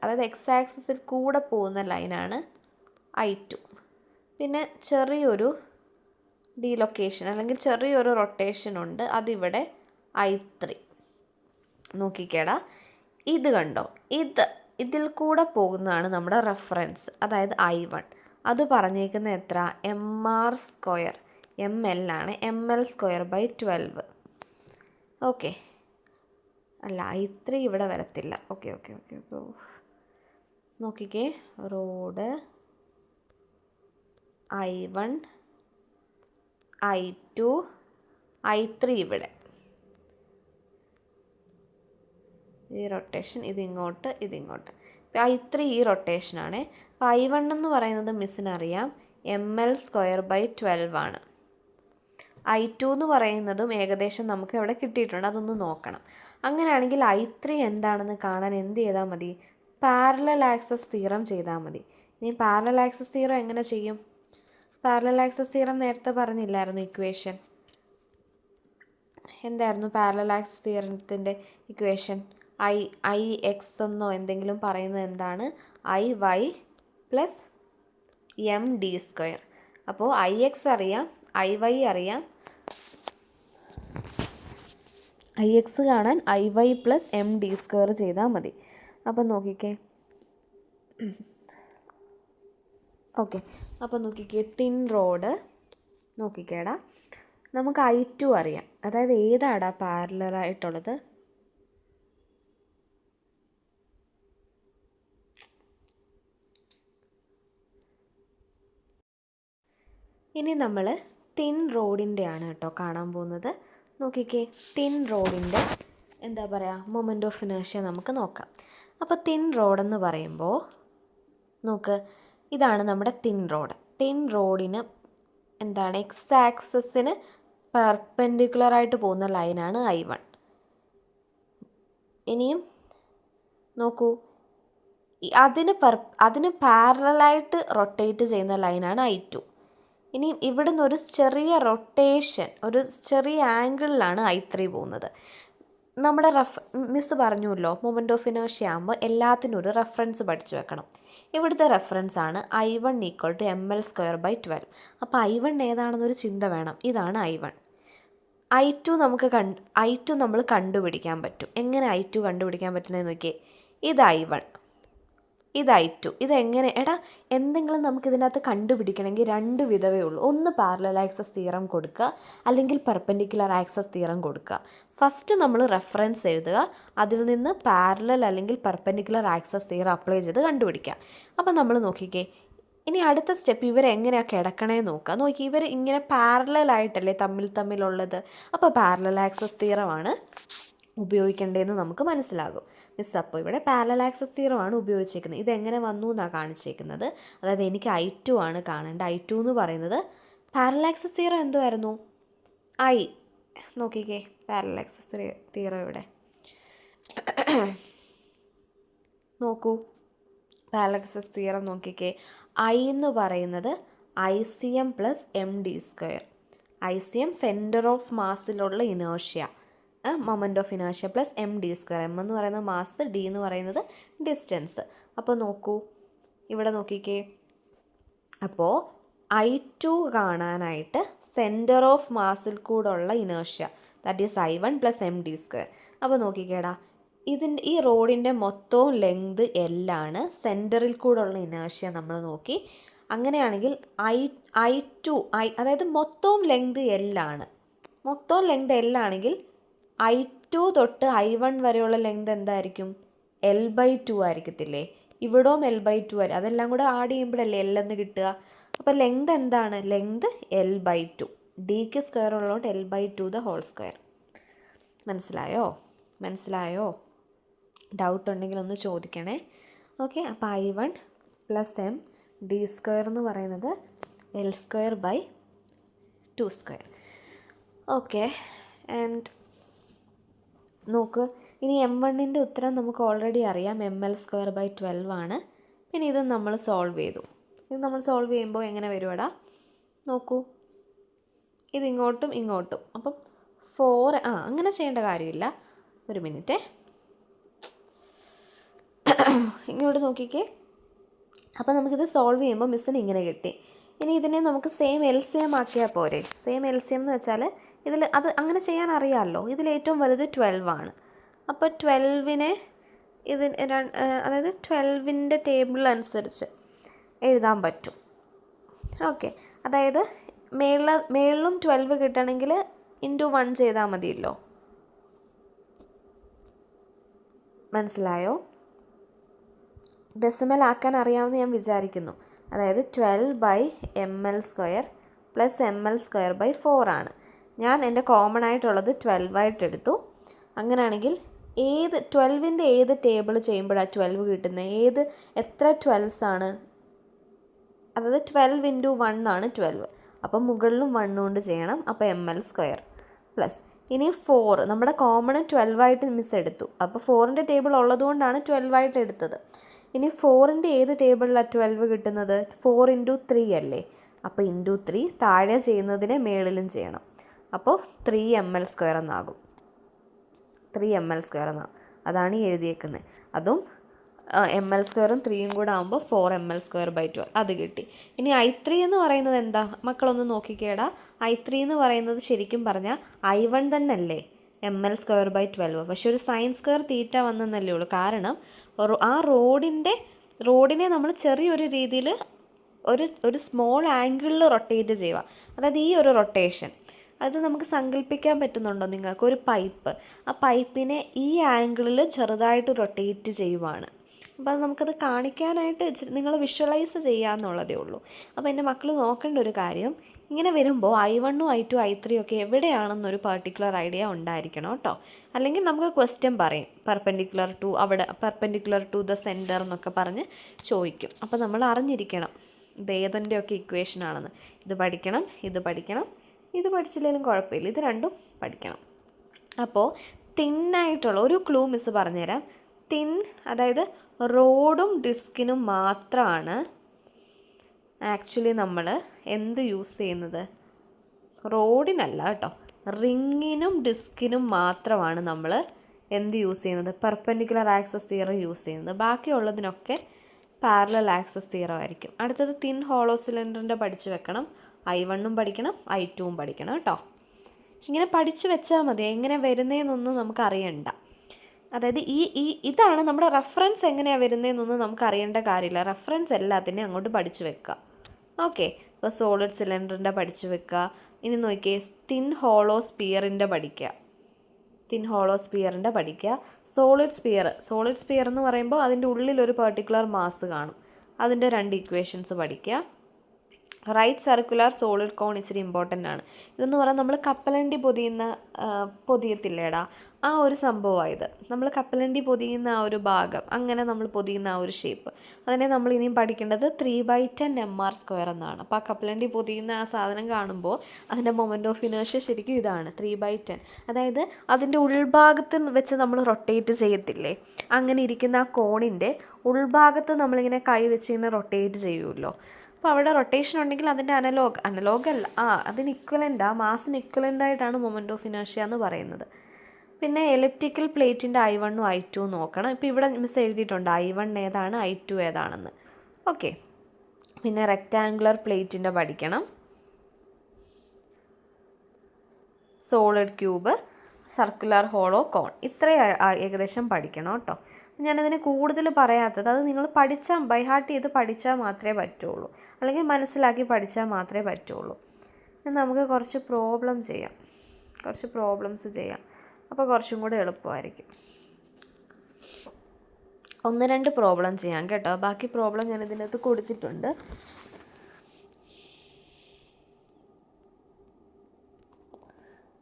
അതായത് എക്സ് ആക്സസിൽ കൂടെ പോകുന്ന ലൈനാണ് I2. പിന്നെ ചെറിയൊരു ഡീലൊക്കേഷൻ അല്ലെങ്കിൽ ചെറിയൊരു റൊട്ടേഷൻ ഉണ്ട്, അതിവിടെ I3. നോക്കിക്കേടാ, ഇത് കണ്ടോ, ഇതിൽ കൂടെ പോകുന്നതാണ് നമ്മുടെ റെഫറൻസ്, അതായത് I1. അത് പറഞ്ഞേക്കുന്ന എത്ര? mr², ml ആണ്, ml²/12. ഓക്കെ, അല്ല I3 ഇവിടെ വരത്തില്ല. ഓക്കെ ഓക്കെ ഓക്കെ ഓക്കെ നോക്കിക്കേ, റോഡ് I1, I2, I3 ഇവിടെ. ഈ റൊട്ടേഷൻ ഇതിങ്ങോട്ട് ഇതിങ്ങോട്ട്. ഇപ്പോൾ I3 ഈ റൊട്ടേഷനാണ്. അപ്പോൾ I1 എന്ന് പറയുന്നത് മിസ്സിനറിയാം ml²/12 ആണ്. I2 എന്ന് പറയുന്നതും ഏകദേശം നമുക്ക് ഇവിടെ കിട്ടിയിട്ടുണ്ട്, അതൊന്ന് നോക്കണം. അങ്ങനെയാണെങ്കിൽ I3 എന്താണെന്ന് കാണാൻ എന്ത് ചെയ്താൽ മതി? പാരലൽ ആക്സസ് തിയറം ചെയ്താൽ മതി. ഇനി പാരലൽ ആക്സസ് തിയറം എങ്ങനെ ചെയ്യും? പാരലൽ ആക്സസ് തിയറം നേരത്തെ പറഞ്ഞില്ലായിരുന്നു ഇക്വേഷൻ? എന്തായിരുന്നു പാരലൽ ആക്സസ് തിയറത്തിൻ്റെ ഇക്വേഷൻ? IX എന്നോ എന്തെങ്കിലും പറയുന്നത് എന്താണ്? IY + MD². അപ്പോൾ IX അറിയാം, IY അറിയാം. IX കാണാൻ IY + MD² ചെയ്താൽ മതി. അപ്പം നോക്കിക്കേ, ഓക്കെ, അപ്പോൾ നോക്കിക്കേ, തിൻ റോഡ് നോക്കിക്കേടാ, നമുക്ക് I2 അറിയാം. അതായത് ഏതാടാ പാരലലായിട്ടുള്ളത്? ഇനി നമ്മൾ തിൻ റോഡിൻ്റെ ആണ് കേട്ടോ കാണാൻ പോകുന്നത്. നോക്കിക്കേ, തിൻ റോഡിൻ്റെ എന്താ പറയുക, മൊമെൻ്റ് ഓഫ് ഇനേർഷ്യ നമുക്ക് നോക്കാം. അപ്പോൾ തിൻ റോഡെന്ന് പറയുമ്പോൾ നോക്ക്, ഇതാണ് നമ്മുടെ തിൻ റോഡ്. തിൻ റോഡിന് എന്താണ്, എക്സ് ആക്സസിന് പെർപെൻഡിക്കുലറായിട്ട് പോകുന്ന ലൈനാണ് I1. ഇനിയും നോക്കൂ, അതിന് പാരലലായിട്ട് റൊട്ടേറ്റ് ചെയ്യുന്ന ലൈനാണ് I2. ഇനി ഇവിടുന്ന് ഒരു ചെറിയ റൊട്ടേഷൻ, ഒരു ചെറിയ ആംഗിളിലാണ് I3 പോകുന്നത്. നമ്മുടെ മിസ് പറഞ്ഞുല്ലോ, മൊമെൻ്റ് ഓഫ് ഇനേർഷ്യ ആകുമ്പോൾ എല്ലാത്തിനും ഒരു റെഫറൻസ് പഠിച്ചു വെക്കണം. ഇവിടുത്തെ റെഫറൻസ് ആണ് I1 = ml²/12. അപ്പോൾ I1 ഏതാണെന്നൊരു ചിന്ത വേണം. ഇതാണ് I1. I2 നമ്മൾ കണ്ടുപിടിക്കാൻ പറ്റും. എങ്ങനെ I2 കണ്ടുപിടിക്കാൻ പറ്റുന്നതെന്ന് നോക്കിയേ, ഇത് I1, ഇത് I2. ഇതെങ്ങനെ എടാ, എന്തെങ്കിലും നമുക്കിതിനകത്ത് കണ്ടുപിടിക്കണമെങ്കിൽ രണ്ട് വിധമേ ഉള്ളൂ. ഒന്ന് പാരലൽ ആക്സസ് തിയറം കൊടുക്കുക, അല്ലെങ്കിൽ പെർപെൻഡിക്കുലർ ആക്സസ് തിയറം കൊടുക്കുക. ഫസ്റ്റ് നമ്മൾ റെഫറൻസ് എഴുതുക, അതിൽ നിന്ന് പാരലൽ അല്ലെങ്കിൽ പെർപെൻഡിക്കുലർ ആക്സസ് തിയറം അപ്ലൈ ചെയ്ത് കണ്ടുപിടിക്കുക. അപ്പം നമ്മൾ നോക്കിക്കേ, ഇനി അടുത്ത സ്റ്റെപ്പ് ഇവരെങ്ങനെയാണ് കിടക്കണേ നോക്കുക. നോക്കി, ഇവർ ഇങ്ങനെ പാരലലായിട്ടല്ലേ തമ്മിലുള്ളത്. അപ്പോൾ പാരലൽ ആക്സസ് തിയറമാണ് ഉപയോഗിക്കേണ്ടതെന്ന് നമുക്ക് മനസ്സിലാകും. മിസ് അപ്പോൾ ഇവിടെ പാരലൽ ആക്സസ് തിയറമാണ് ഉപയോഗിച്ചേക്കുന്നത്. ഇതെങ്ങനെ വന്നു എന്നാണ് കാണിച്ചേക്കുന്നത്. അതായത് എനിക്ക് I2 ആണ് കാണേണ്ടത്. I2 എന്ന് പറയുന്നത് പാരലൽ ആക്സസ് തിയറം എന്തുമായിരുന്നു? നോക്കിക്കേ, പാരലൽ ആക്സസ് തിയറം ഇവിടെ നോക്കൂ, പാരലൽ ആക്സസ് തിയറം നോക്കിക്കേ. I എന്ന് പറയുന്നത് ICM + MD². ICM centre of മാസിലുള്ള inertia, moment of inertia plus M D square. M എന്ന് പറയുന്നത് മാസ്, ഡി എന്ന് പറയുന്നത് ഡിസ്റ്റൻസ്. അപ്പോൾ നോക്കൂ, ഇവിടെ നോക്കിക്കേ. അപ്പോൾ I2 കാണാനായിട്ട് സെൻറ്റർ ഓഫ് മാസിൽ കൂടെയുള്ള inertia that is I1 plus M D square. അപ്പോൾ നോക്കിക്കേടാ, ഈ റോഡിൻ്റെ മൊത്തവും ലെങ്ത് L ആണ്. സെൻറ്ററിൽ കൂടെയുള്ള ഇനേർഷ്യ നമ്മൾ നോക്കി. അങ്ങനെയാണെങ്കിൽ I2 അതായത് മൊത്തവും ലെങ്ത് L ആണ്. മൊത്തവും ലെങ്ത് L ആണെങ്കിൽ I2 തൊട്ട് I1 വരെയുള്ള ലെങ്ത് എന്തായിരിക്കും? L/2 ആയിരിക്കത്തില്ലേ? ഇവിടവും L/2 ആയിരിക്കും. അതെല്ലാം കൂടെ ആഡ് ചെയ്യുമ്പോഴല്ലേ L എന്ന് കിട്ടുക. അപ്പോൾ ലെങ്ത് എന്താണ്? Length L/2. ഡിക്ക് സ്ക്വയർ ഉള്ളതുകൊണ്ട് L/2 ദ ഹോൾ സ്ക്വയർ. മനസ്സിലായോ? ഡൗട്ട് ഉണ്ടെങ്കിൽ ഒന്ന് ചോദിക്കണേ. ഓക്കെ, അപ്പോൾ I1 plus M D square എന്ന് പറയുന്നത് L²/2 സ്ക്വയർ. ഓക്കെ, ആൻഡ് നോക്ക്, ഇനി M1ൻ്റെ ഉത്തരം നമുക്ക് ഓൾറെഡി അറിയാം, mL²/12 ആണ്. പിന്നെ ഇത് നമ്മൾ സോൾവ് ചെയ്തു. ഇത് നമ്മൾ സോൾവ് ചെയ്യുമ്പോൾ എങ്ങനെ വരുവാടാ? നോക്കൂ, ഇത് ഇങ്ങോട്ടും ഇങ്ങോട്ടും. അപ്പം 4 അങ്ങനെ ചെയ്യേണ്ട കാര്യമില്ല. ഒരു മിനിറ്റ്, ഇങ്ങോട്ട് നോക്കിക്കേ. അപ്പോൾ നമുക്കിത് സോൾവ് ചെയ്യുമ്പോൾ മിസ്സിന് ഇങ്ങനെ കിട്ടി. ഇനി ഇതിനെ നമുക്ക് സെയിം LCM ആക്കിയാൽ പോരെ? സെയിം LCM എന്ന് വെച്ചാൽ അത് അങ്ങനെ ചെയ്യാൻ അറിയാമല്ലോ. ഇതിലേറ്റവും വലുത് 12 ആണ്. അപ്പോൾ 12നെ അതായത് 12ൻ്റെ ടേബിൾ അനുസരിച്ച് എഴുതാൻ പറ്റും. ഓക്കെ, അതായത് മേളിലും 12 കിട്ടണമെങ്കിൽ × 1 ചെയ്താൽ മതിയല്ലോ. മനസ്സിലായോ? ഡെസിമൽ ആക്കാൻ അറിയാമെന്ന് ഞാൻ വിചാരിക്കുന്നു. അതായത് 12/mL² പ്ലസ് mL²/4 ആണ്. ഞാൻ എൻ്റെ കോമൺ ആയിട്ടുള്ളത് 12 ആയിട്ട് എടുത്തു. അങ്ങനെയാണെങ്കിൽ 12ൻ്റെ ഏത് ടേബിൾ ചെയ്യുമ്പോഴാണ് 12 കിട്ടുന്നത്? എത്ര 12s ആണ്? അതായത് 12 × 1 ആണ് 12. അപ്പം മുകളിലും 1 കൊണ്ട് ചെയ്യണം. അപ്പോൾ mL² പ്ലസ് ഇനി 4, നമ്മുടെ കോമൺ 12 ആയിട്ട് മിസ് എടുത്തു. അപ്പോൾ 4ൻ്റെ ടേബിൾ ഉള്ളതുകൊണ്ടാണ് 12 ആയിട്ട് എടുത്തത്. ഇനി 4ൻ്റെ ഏത് ടേബിളിലാണ് 12 കിട്ടുന്നത്? 4 × 3 അല്ലേ? അപ്പോൾ × 3 താഴെ ചെയ്യുന്നതിനെ മേളിലും ചെയ്യണം. അപ്പോൾ 3mL² എന്നാകും. 3mL² എന്നാകും. അതാണ് ഈ എഴുതിയേക്കുന്നത്. അതും mL²ഉം 3യും കൂടെ ആകുമ്പോൾ 4mL²/12 അത് കിട്ടി. ഇനി I3 എന്ന് പറയുന്നത് എന്താ? മക്കളൊന്ന് നോക്കിക്കേടാ. I3 എന്ന് പറയുന്നത് ശരിക്കും പറഞ്ഞാൽ I1 തന്നെ അല്ലേ? mL²/12. പക്ഷെ ഒരു sin² വന്നെന്നല്ലേ ഉള്ളൂ. കാരണം ആ റോഡിനെ നമ്മൾ ചെറിയൊരു രീതിയിൽ ഒരു സ്മോൾ ആംഗിളിൽ റൊട്ടേറ്റ് ചെയ്യുക. അതായത് ഈ ഒരു റൊട്ടേഷൻ അത് നമുക്ക് സങ്കല്പിക്കാൻ പറ്റുന്നുണ്ടോ നിങ്ങൾക്ക്? ഒരു പൈപ്പ്, ആ പൈപ്പിനെ ഈ ആംഗിളിൽ ചെറുതായിട്ട് റൊട്ടേറ്റ് ചെയ്യുവാണ്. അപ്പോൾ അത് നമുക്കത് കാണിക്കാനായിട്ട് നിങ്ങൾ വിഷ്വലൈസ് ചെയ്യാമെന്നുള്ളതേ ഉള്ളൂ. അപ്പോൾ എൻ്റെ മക്കൾ നോക്കേണ്ട ഒരു കാര്യം, ഇങ്ങനെ വരുമ്പോൾ I1, I2, I3 ഒക്കെ എവിടെയാണെന്നൊരു പർട്ടിക്കുലർ ഐഡിയ ഉണ്ടായിരിക്കണം കേട്ടോ. അല്ലെങ്കിൽ നമുക്ക് ക്വസ്റ്റ്യൻ പറയും, പെർപെൻഡിക്കുലർ ടു ദ സെൻറ്റർ എന്നൊക്കെ പറഞ്ഞ് ചോദിക്കും. അപ്പോൾ നമ്മൾ അറിഞ്ഞിരിക്കണം ഇത് ഏതിൻ്റെയൊക്കെ ഇക്വേഷൻ ആണെന്ന്. ഇത് പഠിക്കണം, ഇത് പഠിച്ചില്ലെങ്കിലും കുഴപ്പമില്ല, ഇത് രണ്ടും പഠിക്കണം. അപ്പോൾ തിന്നായിട്ടുള്ള ഒരു ക്ലൂ മിസ് പറഞ്ഞുതരാം. അതായത് റോഡും ഡിസ്കിനും മാത്രമാണ് ആക്ച്വലി നമ്മൾ എന്ത് യൂസ് ചെയ്യുന്നത്? റോഡിനല്ല കേട്ടോ, റിങ്ങിനും ഡിസ്കിനും മാത്രമാണ് നമ്മൾ എന്ത് യൂസ് ചെയ്യുന്നത്? പെർപെൻഡിക്കുലർ ആക്സസ് തിയറം യൂസ് ചെയ്യുന്നത്. ബാക്കിയുള്ളതിനൊക്കെ പാരലൽ ആക്സസ് തിയറം ആയിരിക്കും. അടുത്തത് തിൻ ഹോളോ സിലിണ്ടറിൻ്റെ പഠിച്ച് വെക്കണം. I1ഉം പഠിക്കണം, I2ഉം പഠിക്കണം കേട്ടോ. ഇങ്ങനെ പഠിച്ച് വെച്ചാൽ മതി. എങ്ങനെ വരുന്നതെന്നൊന്നും നമുക്ക് അറിയണ്ട. അതായത് ഇതാണ് നമ്മുടെ റെഫറൻസ്. എങ്ങനെയാണ് വരുന്നതെന്നൊന്നും നമുക്ക് അറിയേണ്ട കാര്യമില്ല. റെഫറൻസ് എല്ലാത്തിനെയും അങ്ങോട്ട് പഠിച്ച് വെക്കുക. ഓക്കെ, ഇപ്പോൾ സോളിഡ് സിലിണ്ടറിൻ്റെ പഠിച്ച് വെക്കുക. ഇനി നോക്കിയേ, തിൻ ഹോളോ സ്പിയറിൻ്റെ പഠിക്കുക. സോളിഡ് സ്പിയർ എന്ന് പറയുമ്പോൾ അതിൻ്റെ ഉള്ളിലൊരു പെർട്ടിക്കുലർ മാസ് കാണും. അതിൻ്റെ 2 ഇക്വേഷൻസ് പഠിക്കുക. റൈറ്റ് സർക്കുലർ സോളിഡ് കോൺ ഇച്ചിരി ഇമ്പോർട്ടൻ്റ് ആണ്. ഇതെന്ന് പറഞ്ഞാൽ നമ്മൾ കപ്പലണ്ടി പൊതിയത്തില്ലേടാ, ആ ഒരു സംഭവമാണ് ഇത്. നമ്മൾ കപ്പലണ്ടി പൊതിയുന്ന ആ ഒരു ഭാഗം, അങ്ങനെ നമ്മൾ പൊതിയുന്ന ആ ഒരു ഷേപ്പ്, അതിനെ നമ്മൾ ഇനിയും പഠിക്കേണ്ടത് 3/10 mR² എന്നാണ്. അപ്പോൾ ആ കപ്പലണ്ടി പൊതിയുന്ന ആ സാധനം കാണുമ്പോൾ അതിൻ്റെ മൊമെൻ്റ് ഓഫ് ഇനേർഷ്യ ശരിക്കും ഇതാണ് 3/10. അതായത് അതിൻ്റെ ഉൾഭാഗത്ത് വെച്ച് നമ്മൾ റൊട്ടേറ്റ് ചെയ്യത്തില്ലേ, അങ്ങനെ ഇരിക്കുന്ന ആ കോണിൻ്റെ ഉൾഭാഗത്ത് നമ്മളിങ്ങനെ കൈ വെച്ച് ഇങ്ങനെ റൊട്ടേറ്റ് ചെയ്യുമല്ലോ. അപ്പോൾ അവിടെ റൊട്ടേഷൻ ഉണ്ടെങ്കിൽ അതിൻ്റെ അനലോഗ് അല്ല, അതിന് ഇക്വലൻ്റ്, ആ മാസിന് ഇക്വലൻ്റ് ആയിട്ടാണ് മൊമെൻ്റ് ഓഫ് ഇനേർഷ്യ എന്ന് പറയുന്നത്. പിന്നെ എലിപ്റ്റിക്കൽ പ്ലേറ്റിൻ്റെ I1 I2 നോക്കണം. ഇപ്പോൾ ഇവിടെ മിസ് എഴുതിയിട്ടുണ്ട് I1 ഏതാണ് I2 ഏതാണെന്ന്. ഓക്കെ. പിന്നെ റെക്റ്റാങ്കുലർ പ്ലേറ്റിൻ്റെ പഠിക്കണം, സോളിഡ് ക്യൂബ്, സർക്കുലർ ഹോളോ കോൺ, ഇത്രയും ഏകദേശം പഠിക്കണം കേട്ടോ. ഞാനതിന് കൂടുതൽ പറയാത്തത്, അത് നിങ്ങൾ പഠിച്ചാൽ ബൈ ഹാർട്ട് ചെയ്ത് പഠിച്ചാൽ മാത്രമേ പറ്റുള്ളൂ, അല്ലെങ്കിൽ മനസ്സിലാക്കി പഠിച്ചാൽ മാത്രമേ പറ്റുള്ളൂ. നമുക്ക് കുറച്ച് പ്രോബ്ലംസ് ചെയ്യാം. അപ്പോൾ കുറച്ചും കൂടെ എളുപ്പമായിരിക്കും. 1-2 പ്രോബ്ലം ചെയ്യാം കേട്ടോ. ബാക്കി പ്രോബ്ലം ഞാൻ ഇതിനകത്ത് കൊടുത്തിട്ടുണ്ട്.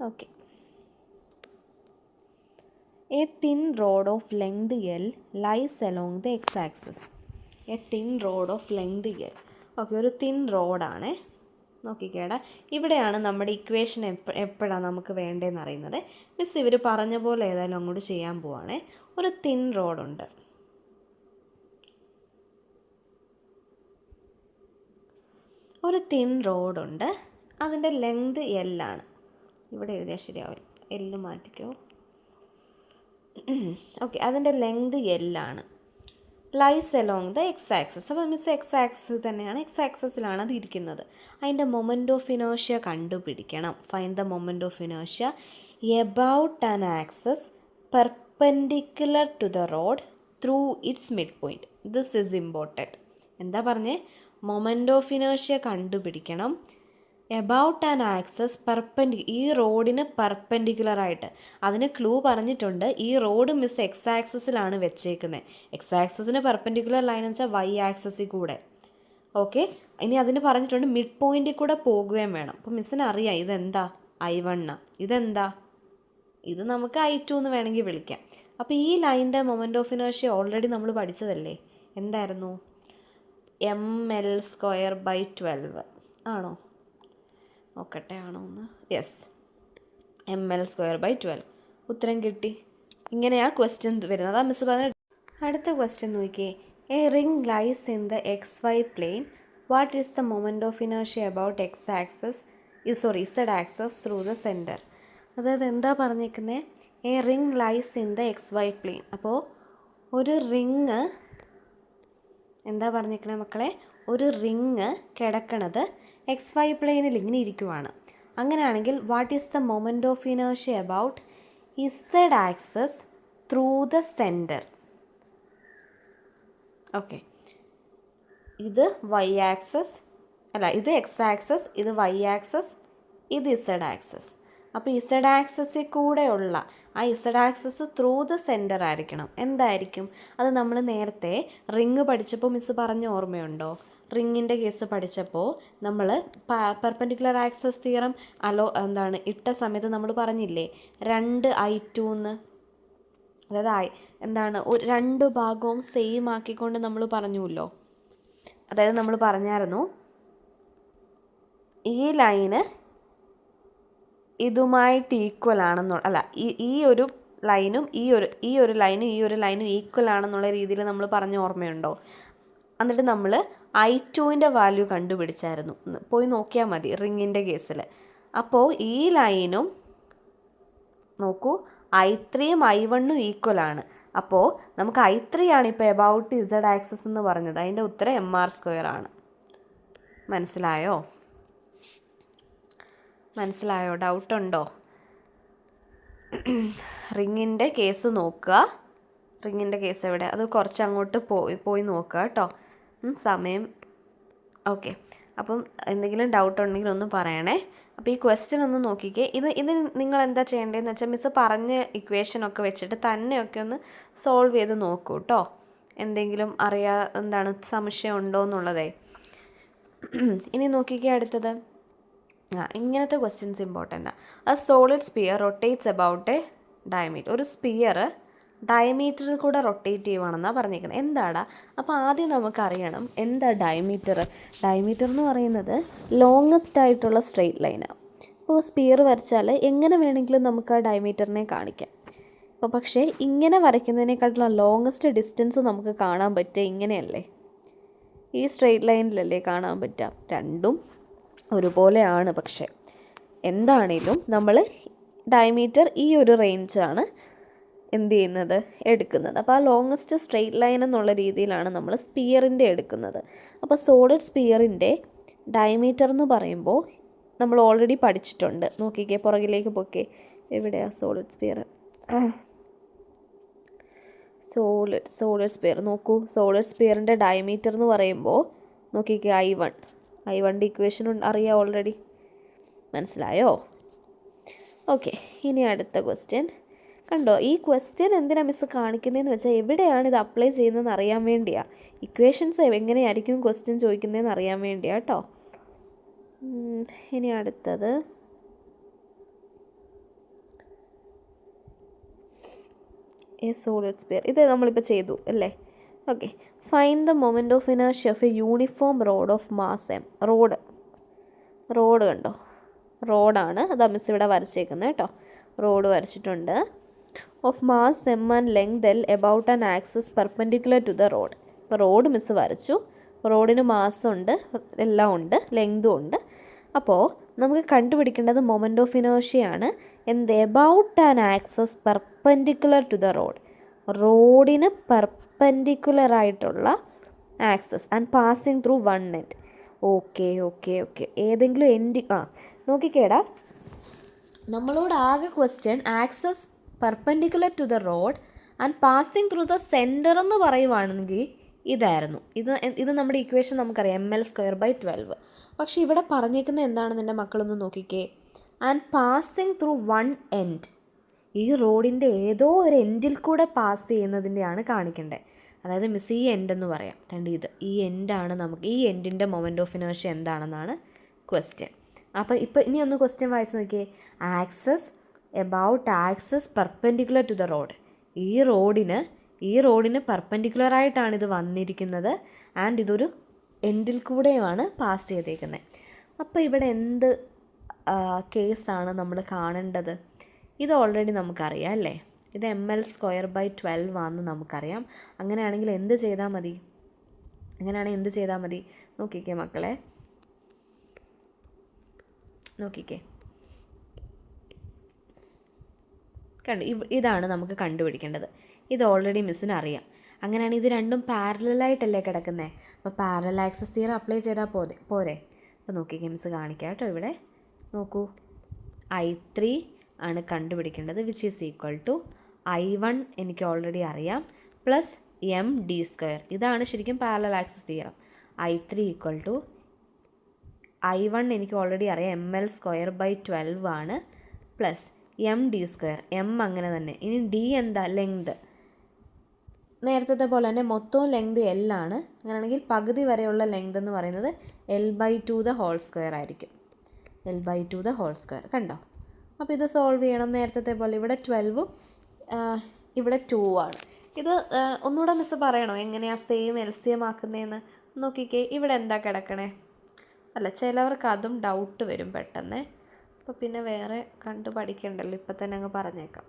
Okay. A thin rod of length L lies along the x-axis. A thin rod of length L. Okay, ഒരു തിൻ റോഡാണ്. നോക്കിക്കേടാ, ഇവിടെയാണ് നമ്മുടെ ഇക്വേഷൻ എപ്പോഴാണ് നമുക്ക് വേണ്ടതെന്ന് അറിയുന്നത്. മിസ് ഇവർ പറഞ്ഞ പോലെ ഏതായാലും അങ്ങോട്ട് ചെയ്യാൻ പോവാണേ. ഒരു തിൻ റോഡുണ്ട്. അതിൻ്റെ ലെങ്ത് L ആണ്. ഇവിടെ എഴുതിയാൽ ശരിയാവില്ല, L മാറ്റിക്കോ. ഓക്കെ, അതിൻ്റെ ലെങ്ത് L ആണ്. Lies along the x axis. അപ്പോൾ മിസ് എക്സ് ആക്സസ് തന്നെയാണ്, എക്സ് ആക്സസിലാണ് അത് ഇരിക്കുന്നത്. അതിൻ്റെ മൊമെൻ്റ് ഓഫ് ഇനേർഷ്യ കണ്ടുപിടിക്കണം. Find the moment of inertia about an axis perpendicular to the rod through its mid point. This is important. എന്താ പറഞ്ഞേ? Moment of inertia കണ്ടുപിടിക്കണം എബൌട്ട് ആൻ ആക്സസ് ഈ റോഡിന് പെർപെൻഡിക്കുലറായിട്ട്. അതിന് ക്ലൂ പറഞ്ഞിട്ടുണ്ട്, ഈ റോഡ് മിസ് എക്സ് ആക്സസിലാണ് വെച്ചേക്കുന്നത്. എക്സ് ആക്സസിന് പെർപെൻഡിക്കുലർ ലൈൻ എന്ന് വെച്ചാൽ വൈ ആക്സസിൽ കൂടെ. ഓക്കെ, ഇനി അതിന് പറഞ്ഞിട്ടുണ്ട് മിഡ് പോയിൻറ്റിൽ കൂടെ പോകുകയും വേണം. അപ്പോൾ മിസ്സിന് അറിയാം ഇതെന്താ I1, ഇതെന്താ, ഇത് നമുക്ക് I2 എന്ന് വേണമെങ്കിൽ വിളിക്കാം. അപ്പോൾ ഈ ലൈനിൻ്റെ മൊമെൻ്റ് ഓഫ് ഇനേർഷ്യ ഓൾറെഡി നമ്മൾ പഠിച്ചതല്ലേ. എന്തായിരുന്നു? ml²/12 ആണോ? നോക്കട്ടെ, ആണോ എന്ന്. Yes, ml²/12. ഉത്തരം കിട്ടി. ഇങ്ങനെയാണ് ക്വസ്റ്റ്യൻ വരുന്നത്. അതാ മിസ് പറഞ്ഞ. അടുത്ത ക്വസ്റ്റ്യൻ നോക്കിയേ. A ring lies in the XY plane. What is the moment of inertia about Z axis through the centre. അതായത് എന്താ പറഞ്ഞേക്കുന്നത്? A ring lies in the XY plane. അപ്പോൾ ഒരു റിങ്, എന്താ പറഞ്ഞേക്കണേ മക്കളെ? ഒരു റിങ് കിടക്കണത് XY പ്ലെയിനിൽ ഇങ്ങനെ ഇരിക്കുവാണ്. അങ്ങനെയാണെങ്കിൽ what is the moment of inertia about Z axis through the centre. Okay, ഇത് Y ആക്സസ് അല്ല, ഇത് X ആക്സസ്, ഇത് Y ആക്സസ്, ഇത് Z ആക്സസ്. അപ്പോൾ Z ആക്സസിൽ കൂടെയുള്ള ആ Z axis through the centre ആയിരിക്കണം. എന്തായിരിക്കും അത്? നമ്മൾ നേരത്തെ റിങ് പഠിച്ചപ്പോൾ മിസ് പറഞ്ഞ ഓർമ്മയുണ്ടോ? റിങ്ങിൻ്റെ കേസ് പഠിച്ചപ്പോൾ നമ്മൾ പെർപെൻഡിക്കുലർ ആക്സസ് തിയറം ഇട്ട സമയത്ത് നമ്മൾ പറഞ്ഞില്ലേ 2I2 എന്ന്. അതായത് രണ്ട് ഭാഗവും സെയിം ആക്കിക്കൊണ്ട് നമ്മൾ പറഞ്ഞുല്ലോ. അതായത് നമ്മൾ പറഞ്ഞായിരുന്നു ഈ ലൈന് ഇതുമായിട്ട് ഈക്വൽ ആണെന്നുള്ള, അല്ല, ഈ ഒരു ലൈനും ഈ ഒരു ലൈനും ഈക്വൽ ആണെന്നുള്ള രീതിയിൽ നമ്മൾ പറഞ്ഞ ഓർമ്മയുണ്ടോ? എന്നിട്ട് നമ്മൾ I2ൻ്റെ വാല്യൂ കണ്ടുപിടിച്ചായിരുന്നു. പോയി നോക്കിയാൽ മതി റിങ്ങിൻ്റെ കേസിൽ. അപ്പോൾ ഈ ലൈനും നോക്കൂ, I3യും I1ഉം ഈക്വലാണ്. അപ്പോൾ നമുക്ക് I3 ആണ് ഇപ്പോൾ എബൌട്ട് Z ആക്സസ് എന്ന് പറഞ്ഞത്. അതിൻ്റെ ഉത്തരം mr² ആണ്. മനസ്സിലായോ? ഡൗട്ടുണ്ടോ? റിങ്ങിൻ്റെ കേസ് നോക്കുക. റിങ്ങിൻ്റെ കേസ് എവിടെ? അത് കുറച്ച് അങ്ങോട്ട് പോയി നോക്കുക കേട്ടോ. സമയം. ഓക്കെ, അപ്പം എന്തെങ്കിലും ഡൗട്ട് ഉണ്ടെങ്കിൽ ഒന്ന് പറയണേ. അപ്പോൾ ഈ ക്വസ്റ്റ്യൻ ഒന്ന് നോക്കിക്കേ. ഇത് നിങ്ങൾ എന്താ ചെയ്യേണ്ടതെന്ന് വെച്ചാൽ മിസ്സ് പറഞ്ഞ ഇക്വേഷനൊക്കെ വെച്ചിട്ട് തന്നെയൊക്കെ ഒന്ന് സോൾവ് ചെയ്ത് നോക്കൂ കേട്ടോ. എന്തെങ്കിലും സംശയം ഉണ്ടോ എന്നുള്ളതേ. ഇനി നോക്കിക്കേ അടുത്തത്. ഇങ്ങനത്തെ ക്വസ്റ്റ്യൻസ് ഇമ്പോർട്ടൻ്റാണ്. A solid sphere rotates about a diameter. ഒരു സ്പിയർ ഡയമീറ്ററിൽ കൂടെ റൊട്ടേറ്റ് ചെയ്യുവാണെന്നാണ് പറഞ്ഞിരിക്കുന്നത്. എന്താടാ? അപ്പോൾ ആദ്യം നമുക്കറിയണം എന്താ ഡയമീറ്റർ. ഡയമീറ്റർ എന്ന് പറയുന്നത് ലോങ്ങസ്റ്റ് ആയിട്ടുള്ള സ്ട്രെയിറ്റ് ലൈനാണ്. അപ്പോൾ സ്പിയർ വരച്ചാൽ എങ്ങനെ വേണമെങ്കിലും നമുക്ക് ആ ഡയമീറ്ററിനെ കാണിക്കാം. അപ്പോൾ പക്ഷേ ഇങ്ങനെ വരയ്ക്കുന്നതിനേക്കാട്ടുള്ള ലോങ്ങസ്റ്റ് ഡിസ്റ്റൻസ് നമുക്ക് കാണാൻ പറ്റുക ഇങ്ങനെയല്ലേ? ഈ സ്ട്രെയിറ്റ് ലൈനിലല്ലേ കാണാൻ പറ്റുക? രണ്ടും ഒരുപോലെയാണ്. പക്ഷേ എന്താണേലും നമ്മൾ ഡയമീറ്റർ ഈ ഒരു റേഞ്ചാണ് എന്ത് ചെയ്യുന്നത്, എടുക്കുന്നത്. അപ്പോൾ ആ ലോങ്ങസ്റ്റ് സ്ട്രെയിറ്റ് ലൈൻ എന്നുള്ള രീതിയിലാണ് നമ്മൾ സ്പിയറിൻ്റെ എടുക്കുന്നത്. അപ്പോൾ സോളിഡ് സ്പിയറിൻ്റെ ഡയമീറ്റർ എന്ന് പറയുമ്പോൾ നമ്മൾ ഓൾറെഡി പഠിച്ചിട്ടുണ്ട്. നോക്കിക്കേ, പുറകിലേക്ക് പോക്കേ, എവിടെയാണ് സോളിഡ് സ്പിയർ? സോളിഡ് സ്പിയർ നോക്കൂ. സോളിഡ് സ്പിയറിൻ്റെ ഡയമീറ്റർ എന്ന് പറയുമ്പോൾ നോക്കിക്കേ, I1 ഇക്വേഷൻ അറിയാം ഓൾറെഡി. മനസ്സിലായോ? ഓക്കെ, ഇനി അടുത്ത ക്വസ്റ്റ്യൻ കണ്ടോ. ഈ ക്വസ്റ്റ്യൻ എന്തിനാണ് മിസ്സ് കാണിക്കുന്നതെന്ന് വെച്ചാൽ എവിടെയാണ് ഇത് അപ്ലൈ ചെയ്യുന്നതെന്ന് അറിയാൻ വേണ്ടിയാണ്. ഇക്വേഷൻസ് എങ്ങനെയായിരിക്കും ക്വസ്റ്റ്യൻ ചോദിക്കുന്നതെന്ന് അറിയാൻ വേണ്ടിയാണ് കേട്ടോ. ഇനി അടുത്തത് സോളിഡ് സ്പിയർ, ഇത് നമ്മളിപ്പോൾ ചെയ്തു അല്ലേ. Okay, find the moment of inertia of a uniform rod of mass M. Rod കണ്ടോ, റോഡാണ് അതാ മിസ് ഇവിടെ വരച്ചേക്കുന്നത് കേട്ടോ. റോഡ് വരച്ചിട്ടുണ്ട്. Of mass M and length L about an axis perpendicular to the rod. ഇപ്പോൾ റോഡ് മിസ് വരച്ചു. റോഡിന് മാസുണ്ട്, എല്ലാം ഉണ്ട്, ലെങ്തും ഉണ്ട്. അപ്പോൾ നമുക്ക് കണ്ടുപിടിക്കേണ്ടത് മൊമെൻ്റ് ഓഫ് ഇനേർഷ്യയാണ്. എന്ത്? About an axis perpendicular to the rod. റോഡിന് പെർപെൻഡിക്കുലർ ആയിട്ടുള്ള axis and passing through one end. Okay, ഏതെങ്കിലും എൻഡ് നോക്കിക്കേടാ, നമ്മളോട് ആകെ question axis perpendicular to the rod and passing through the centre എന്ന് പറയുവാണെങ്കിൽ ഇതായിരുന്നു. ഇത് നമ്മുടെ ഇക്വേഷൻ നമുക്കറിയാം, ml²/12. പക്ഷേ ഇവിടെ പറഞ്ഞേക്കുന്നത് എന്താണെന്ന് എൻ്റെ മക്കളൊന്ന് നോക്കിക്കേ. And passing through one end, ഈ റോഡിൻ്റെ ഏതോ ഒരു എൻഡിൽ കൂടെ പാസ് ചെയ്യുന്നതിൻ്റെയാണ് കാണിക്കേണ്ടത്. അതായത് മിസ് ഈ എൻഡ് എന്ന് പറയാം. തണ്ട് ഈ എൻഡാണ് നമുക്ക്, ഈ എൻഡിൻ്റെ മൊമെൻ്റ് ഓഫ് ഇനേർഷ്യ എന്താണെന്നാണ് ക്വസ്റ്റ്യൻ. അപ്പോൾ ഇനി ഒന്ന് ക്വസ്റ്റ്യൻ വായിച്ച് നോക്കിയേ. Axis perpendicular to the rod. ഈ റോഡിന് പെർപെൻഡിക്കുലറായിട്ടാണ് ഇത് വന്നിരിക്കുന്നത്. ആൻഡ് ഇതൊരു എൻഡിൽ കൂടെയുമാണ് പാസ് ചെയ്തേക്കുന്നത്. അപ്പോൾ ഇവിടെ എന്ത് കേസാണ് നമ്മൾ കാണേണ്ടത്? ഇത് ഓൾറെഡി നമുക്കറിയാം അല്ലേ. ഇത് ml²/12 ആണെന്ന് നമുക്കറിയാം. അങ്ങനെയാണെങ്കിൽ എന്ത് ചെയ്താൽ മതി? നോക്കിക്കേ മക്കളെ, നോക്കിക്കേ, ഇതാണ് നമുക്ക് കണ്ടുപിടിക്കേണ്ടത്. ഇത് ഓൾറെഡി മിസ്സിന് അറിയാം. അങ്ങനെയാണ് ഇത് രണ്ടും പാരലായിട്ടല്ലേ കിടക്കുന്നത്. അപ്പോൾ പാരലൽ ആക്സസ് തിയറം അപ്ലൈ ചെയ്താൽ പോരെ. അപ്പോൾ നോക്കിക്കേ, മിസ് കാണിക്കാം കേട്ടോ. ഇവിടെ നോക്കൂ, I3 ആണ് കണ്ടുപിടിക്കേണ്ടത്, which is equal to I1 എനിക്ക് ഓൾറെഡി അറിയാം പ്ലസ് md². ഇതാണ് ശരിക്കും parallel axis theorem. I3 equal to I1 എനിക്ക് ഓൾറെഡി അറിയാം, ml²/12 ആണ്, പ്ലസ് md². m അങ്ങനെ തന്നെ. ഇനി d എന്താ? ലെങ്ത്. നേരത്തെ പോലെ തന്നെ മൊത്തവും ലെങ്ത് L ആണ്. അങ്ങനെയാണെങ്കിൽ പകുതി വരെയുള്ള ലെങ്ത് എന്ന് പറയുന്നത് L/2² ആയിരിക്കും. L/2² കണ്ടോ. അപ്പോൾ ഇത് സോൾവ് ചെയ്യണം നേരത്തെ പോലെ. ഇവിടെ 12ഉം ഇവിടെ 2 ആണ്. ഇത് ഒന്നുകൂടെ മിസ് പറയണോ എങ്ങനെയാണ് സെയിം LCM ആക്കുന്നതെന്ന്? നോക്കിക്കേ, ഇവിടെ എന്താ കിടക്കണേ? അല്ല, ചിലവർക്ക് അതും ഡൗട്ട് വരും പെട്ടെന്ന്. അപ്പോൾ പിന്നെ വേറെ കണ്ടു പഠിക്കണ്ടല്ലോ, ഇപ്പം തന്നെ അങ്ങ് പറഞ്ഞേക്കാം.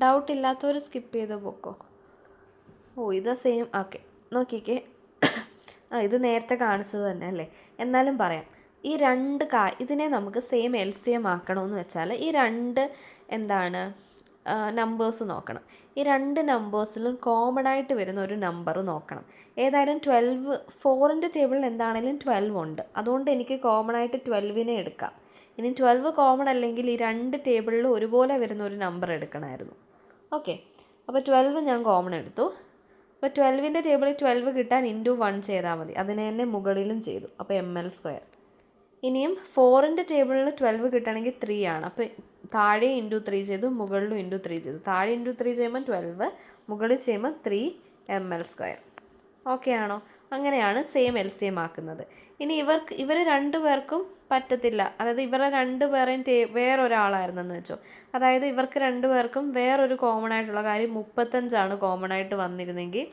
ഡൗട്ട് ഇല്ലാത്തവർ സ്കിപ്പ് ചെയ്ത് പോക്കോ. ഇത് സെയിം. ഓക്കെ, നോക്കിക്കേ, ഇത് നേരത്തെ കാണിച്ചത് തന്നെ അല്ലേ. എന്നാലും പറയാം, ഈ രണ്ട് ഇതിനെ നമുക്ക് സെയിം LCM ആക്കണമെന്ന് വെച്ചാൽ ഈ രണ്ട് നമ്പേഴ്സ് നോക്കണം. ഈ രണ്ട് നമ്പേഴ്സിലും കോമൺ ആയിട്ട് വരുന്ന ഒരു നമ്പർ നോക്കണം. ഏതായാലും 4ൻ്റെ ടേബിളിൽ എന്താണെങ്കിലും 12 ഉണ്ട്. അതുകൊണ്ട് എനിക്ക് കോമൺ ആയിട്ട് 12നെ എടുക്കാം. ഇനി 12 കോമൺ അല്ലെങ്കിൽ ഈ രണ്ട് ടേബിളിൽ ഒരുപോലെ വരുന്ന ഒരു നമ്പർ എടുക്കണമായിരുന്നു. ഓക്കെ, അപ്പോൾ 12 ഞാൻ കോമൺ എടുത്തു. അപ്പോൾ 12ൻ്റെ ടേബിളിൽ 12 കിട്ടാൻ × 1 ചെയ്താൽ മതി. അതിനെ തന്നെ മുകളിലും ചെയ്തു. അപ്പോൾ ml². ഇനിയും 4ൻ്റെ ടേബിളിൽ 12 കിട്ടണമെങ്കിൽ 3 ആണ്. അപ്പോൾ താഴെ × 3 ചെയ്തു, മുകളിലും × 3 ചെയ്തു. താഴെ × 3 ചെയ്യുമ്പോൾ 12, മുകളിൽ ചെയ്യുമ്പോൾ 3 ml². ഓക്കെ ആണോ? അങ്ങനെയാണ് സെയിം LCM ആക്കുന്നത്. ഇനി ഇവർ രണ്ടുപേർക്കും പറ്റത്തില്ല. അതായത് ഇവരെ രണ്ടുപേരെയും വേറൊരാളായിരുന്നെന്ന് വെച്ചോ. അതായത് ഇവർക്ക് രണ്ടുപേർക്കും വേറൊരു കോമൺ ആയിട്ടുള്ള കാര്യം 35 കോമൺ ആയിട്ട് വന്നിരുന്നെങ്കിൽ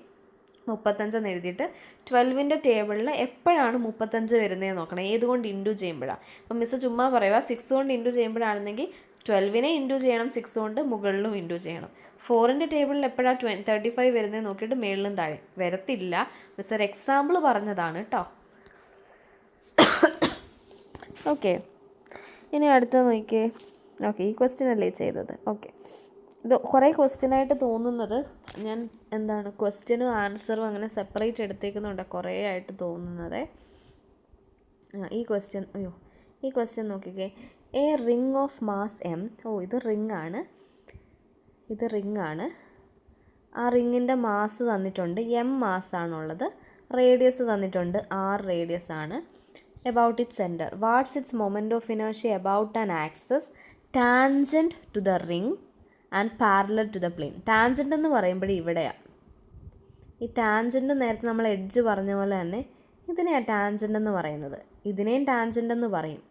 35 എന്ന് എഴുതിയിട്ട് 12ൻ്റെ ടേബിളിൽ എപ്പോഴാണ് 35 വരുന്നതെന്ന് നോക്കണം. ഏതുകൊണ്ട് ഇൻറ്റു ചെയ്യുമ്പോഴാണ്. അപ്പം മിസ്സ് ചുമ്മാ പറയുക, 6 കൊണ്ട് ഇൻറ്റു ചെയ്യുമ്പോഴാണെന്നെങ്കിൽ 12നെ ഇൻറ്റു ചെയ്യണം, 6 കൊണ്ട് മുകളിലും ഇൻറ്റു ചെയ്യണം. 4ൻ്റെ ടേബിളിൽ എപ്പോഴാണ് 35 വരുന്നതെന്ന് നോക്കിയിട്ട് മേളിലും താഴെ വരത്തില്ല. മിസ് ഒരു എക്സാമ്പിൾ പറഞ്ഞതാണ് കേട്ടോ. ഓക്കെ, ഇനി അടുത്ത നോക്കിയേ. ഓക്കെ, ഈ ക്വസ്റ്റ്യൻ അല്ലേ ചെയ്തത്? ഓക്കെ, ഇത് കുറേ ക്വസ്റ്റ്യനായിട്ട് തോന്നുന്നത് ഞാൻ എന്താണ് ക്വസ്റ്റ്യനും ആൻസറും അങ്ങനെ സെപ്പറേറ്റ് എടുത്തേക്കുന്നുണ്ട് കുറേ ആയിട്ട് തോന്നുന്നത്. ഈ ക്വസ്റ്റ്യൻ നോക്കിക്കേ. A ring of mass M. ഇത് റിംഗ് ആണ്. ആ റിങ്ങിൻ്റെ മാസ് തന്നിട്ടുണ്ട്, എം മാസ്സാണുള്ളത്. റേഡിയസ് തന്നിട്ടുണ്ട്, ആർ റേഡിയസ് ആണ്. About it centre, what's its moment of inertia about an axis tangent to the ring and parallel to the plane. Tangent എന്ന് പറയുമ്പോൾ ഇവിടെയാണ്. ഈ ടാൻജൻറ്റ് നേരത്തെ നമ്മൾ എഡ്ജ് പറഞ്ഞ പോലെ തന്നെ ഇതിനെയാണ് ടാൻജൻ്റ് എന്ന് പറയുന്നത്. ഇതിനെയും ടാൻജൻ്റ് എന്ന് പറയും.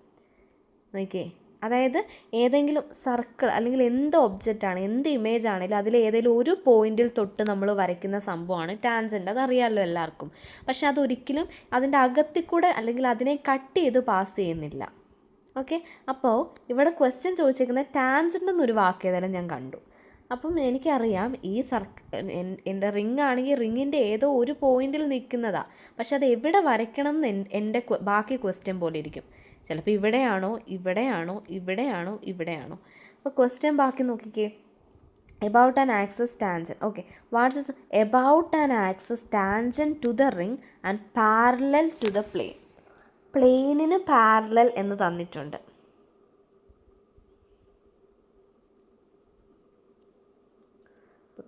ഓക്കെ, അതായത് ഏതെങ്കിലും സർക്കിൾ അല്ലെങ്കിൽ എന്ത് ഒബ്ജക്റ്റാണ്, എന്ത് ഇമേജ് ആണെങ്കിലും അതിൽ ഏതെങ്കിലും ഒരു പോയിന്റിൽ തൊട്ട് നമ്മൾ വരയ്ക്കുന്ന സംഭവമാണ് ടാൻജൻ്റ്. അതറിയാമല്ലോ എല്ലാവർക്കും. പക്ഷെ അതൊരിക്കലും അതിൻ്റെ അകത്തിൽ കൂടെ അല്ലെങ്കിൽ അതിനെ കട്ട് ചെയ്ത് പാസ് ചെയ്യുന്നില്ല. ഓക്കെ, അപ്പോൾ ഇവിടെ ക്വസ്റ്റ്യൻ ചോദിച്ചിരിക്കുന്നത് ടാൻജൻ്റ് എന്നൊരു വാക്ക് ഏതായാലും ഞാൻ കണ്ടു. അപ്പം എനിക്കറിയാം ഈ എൻ്റെ റിംഗ് ആണെങ്കിൽ റിങ്ങിൻ്റെ ഏതോ ഒരു പോയിന്റിൽ നിൽക്കുന്നതാണ്. പക്ഷെ അത് എവിടെ വരയ്ക്കണം എന്ന് എൻ്റെ ബാക്കി ക്വസ്റ്റ്യൻ പോലെ ഇരിക്കും. ചിലപ്പോൾ ഇവിടെയാണോ. അപ്പോൾ ക്വസ്റ്റ്യൻ ബാക്കി നോക്കിക്കേ. About an axis tangent. Okay, what's is about an axis tangent to the ring and parallel to the plane. പ്ലെയിനിന് പാരലൽ എന്ന് തന്നിട്ടുണ്ട്.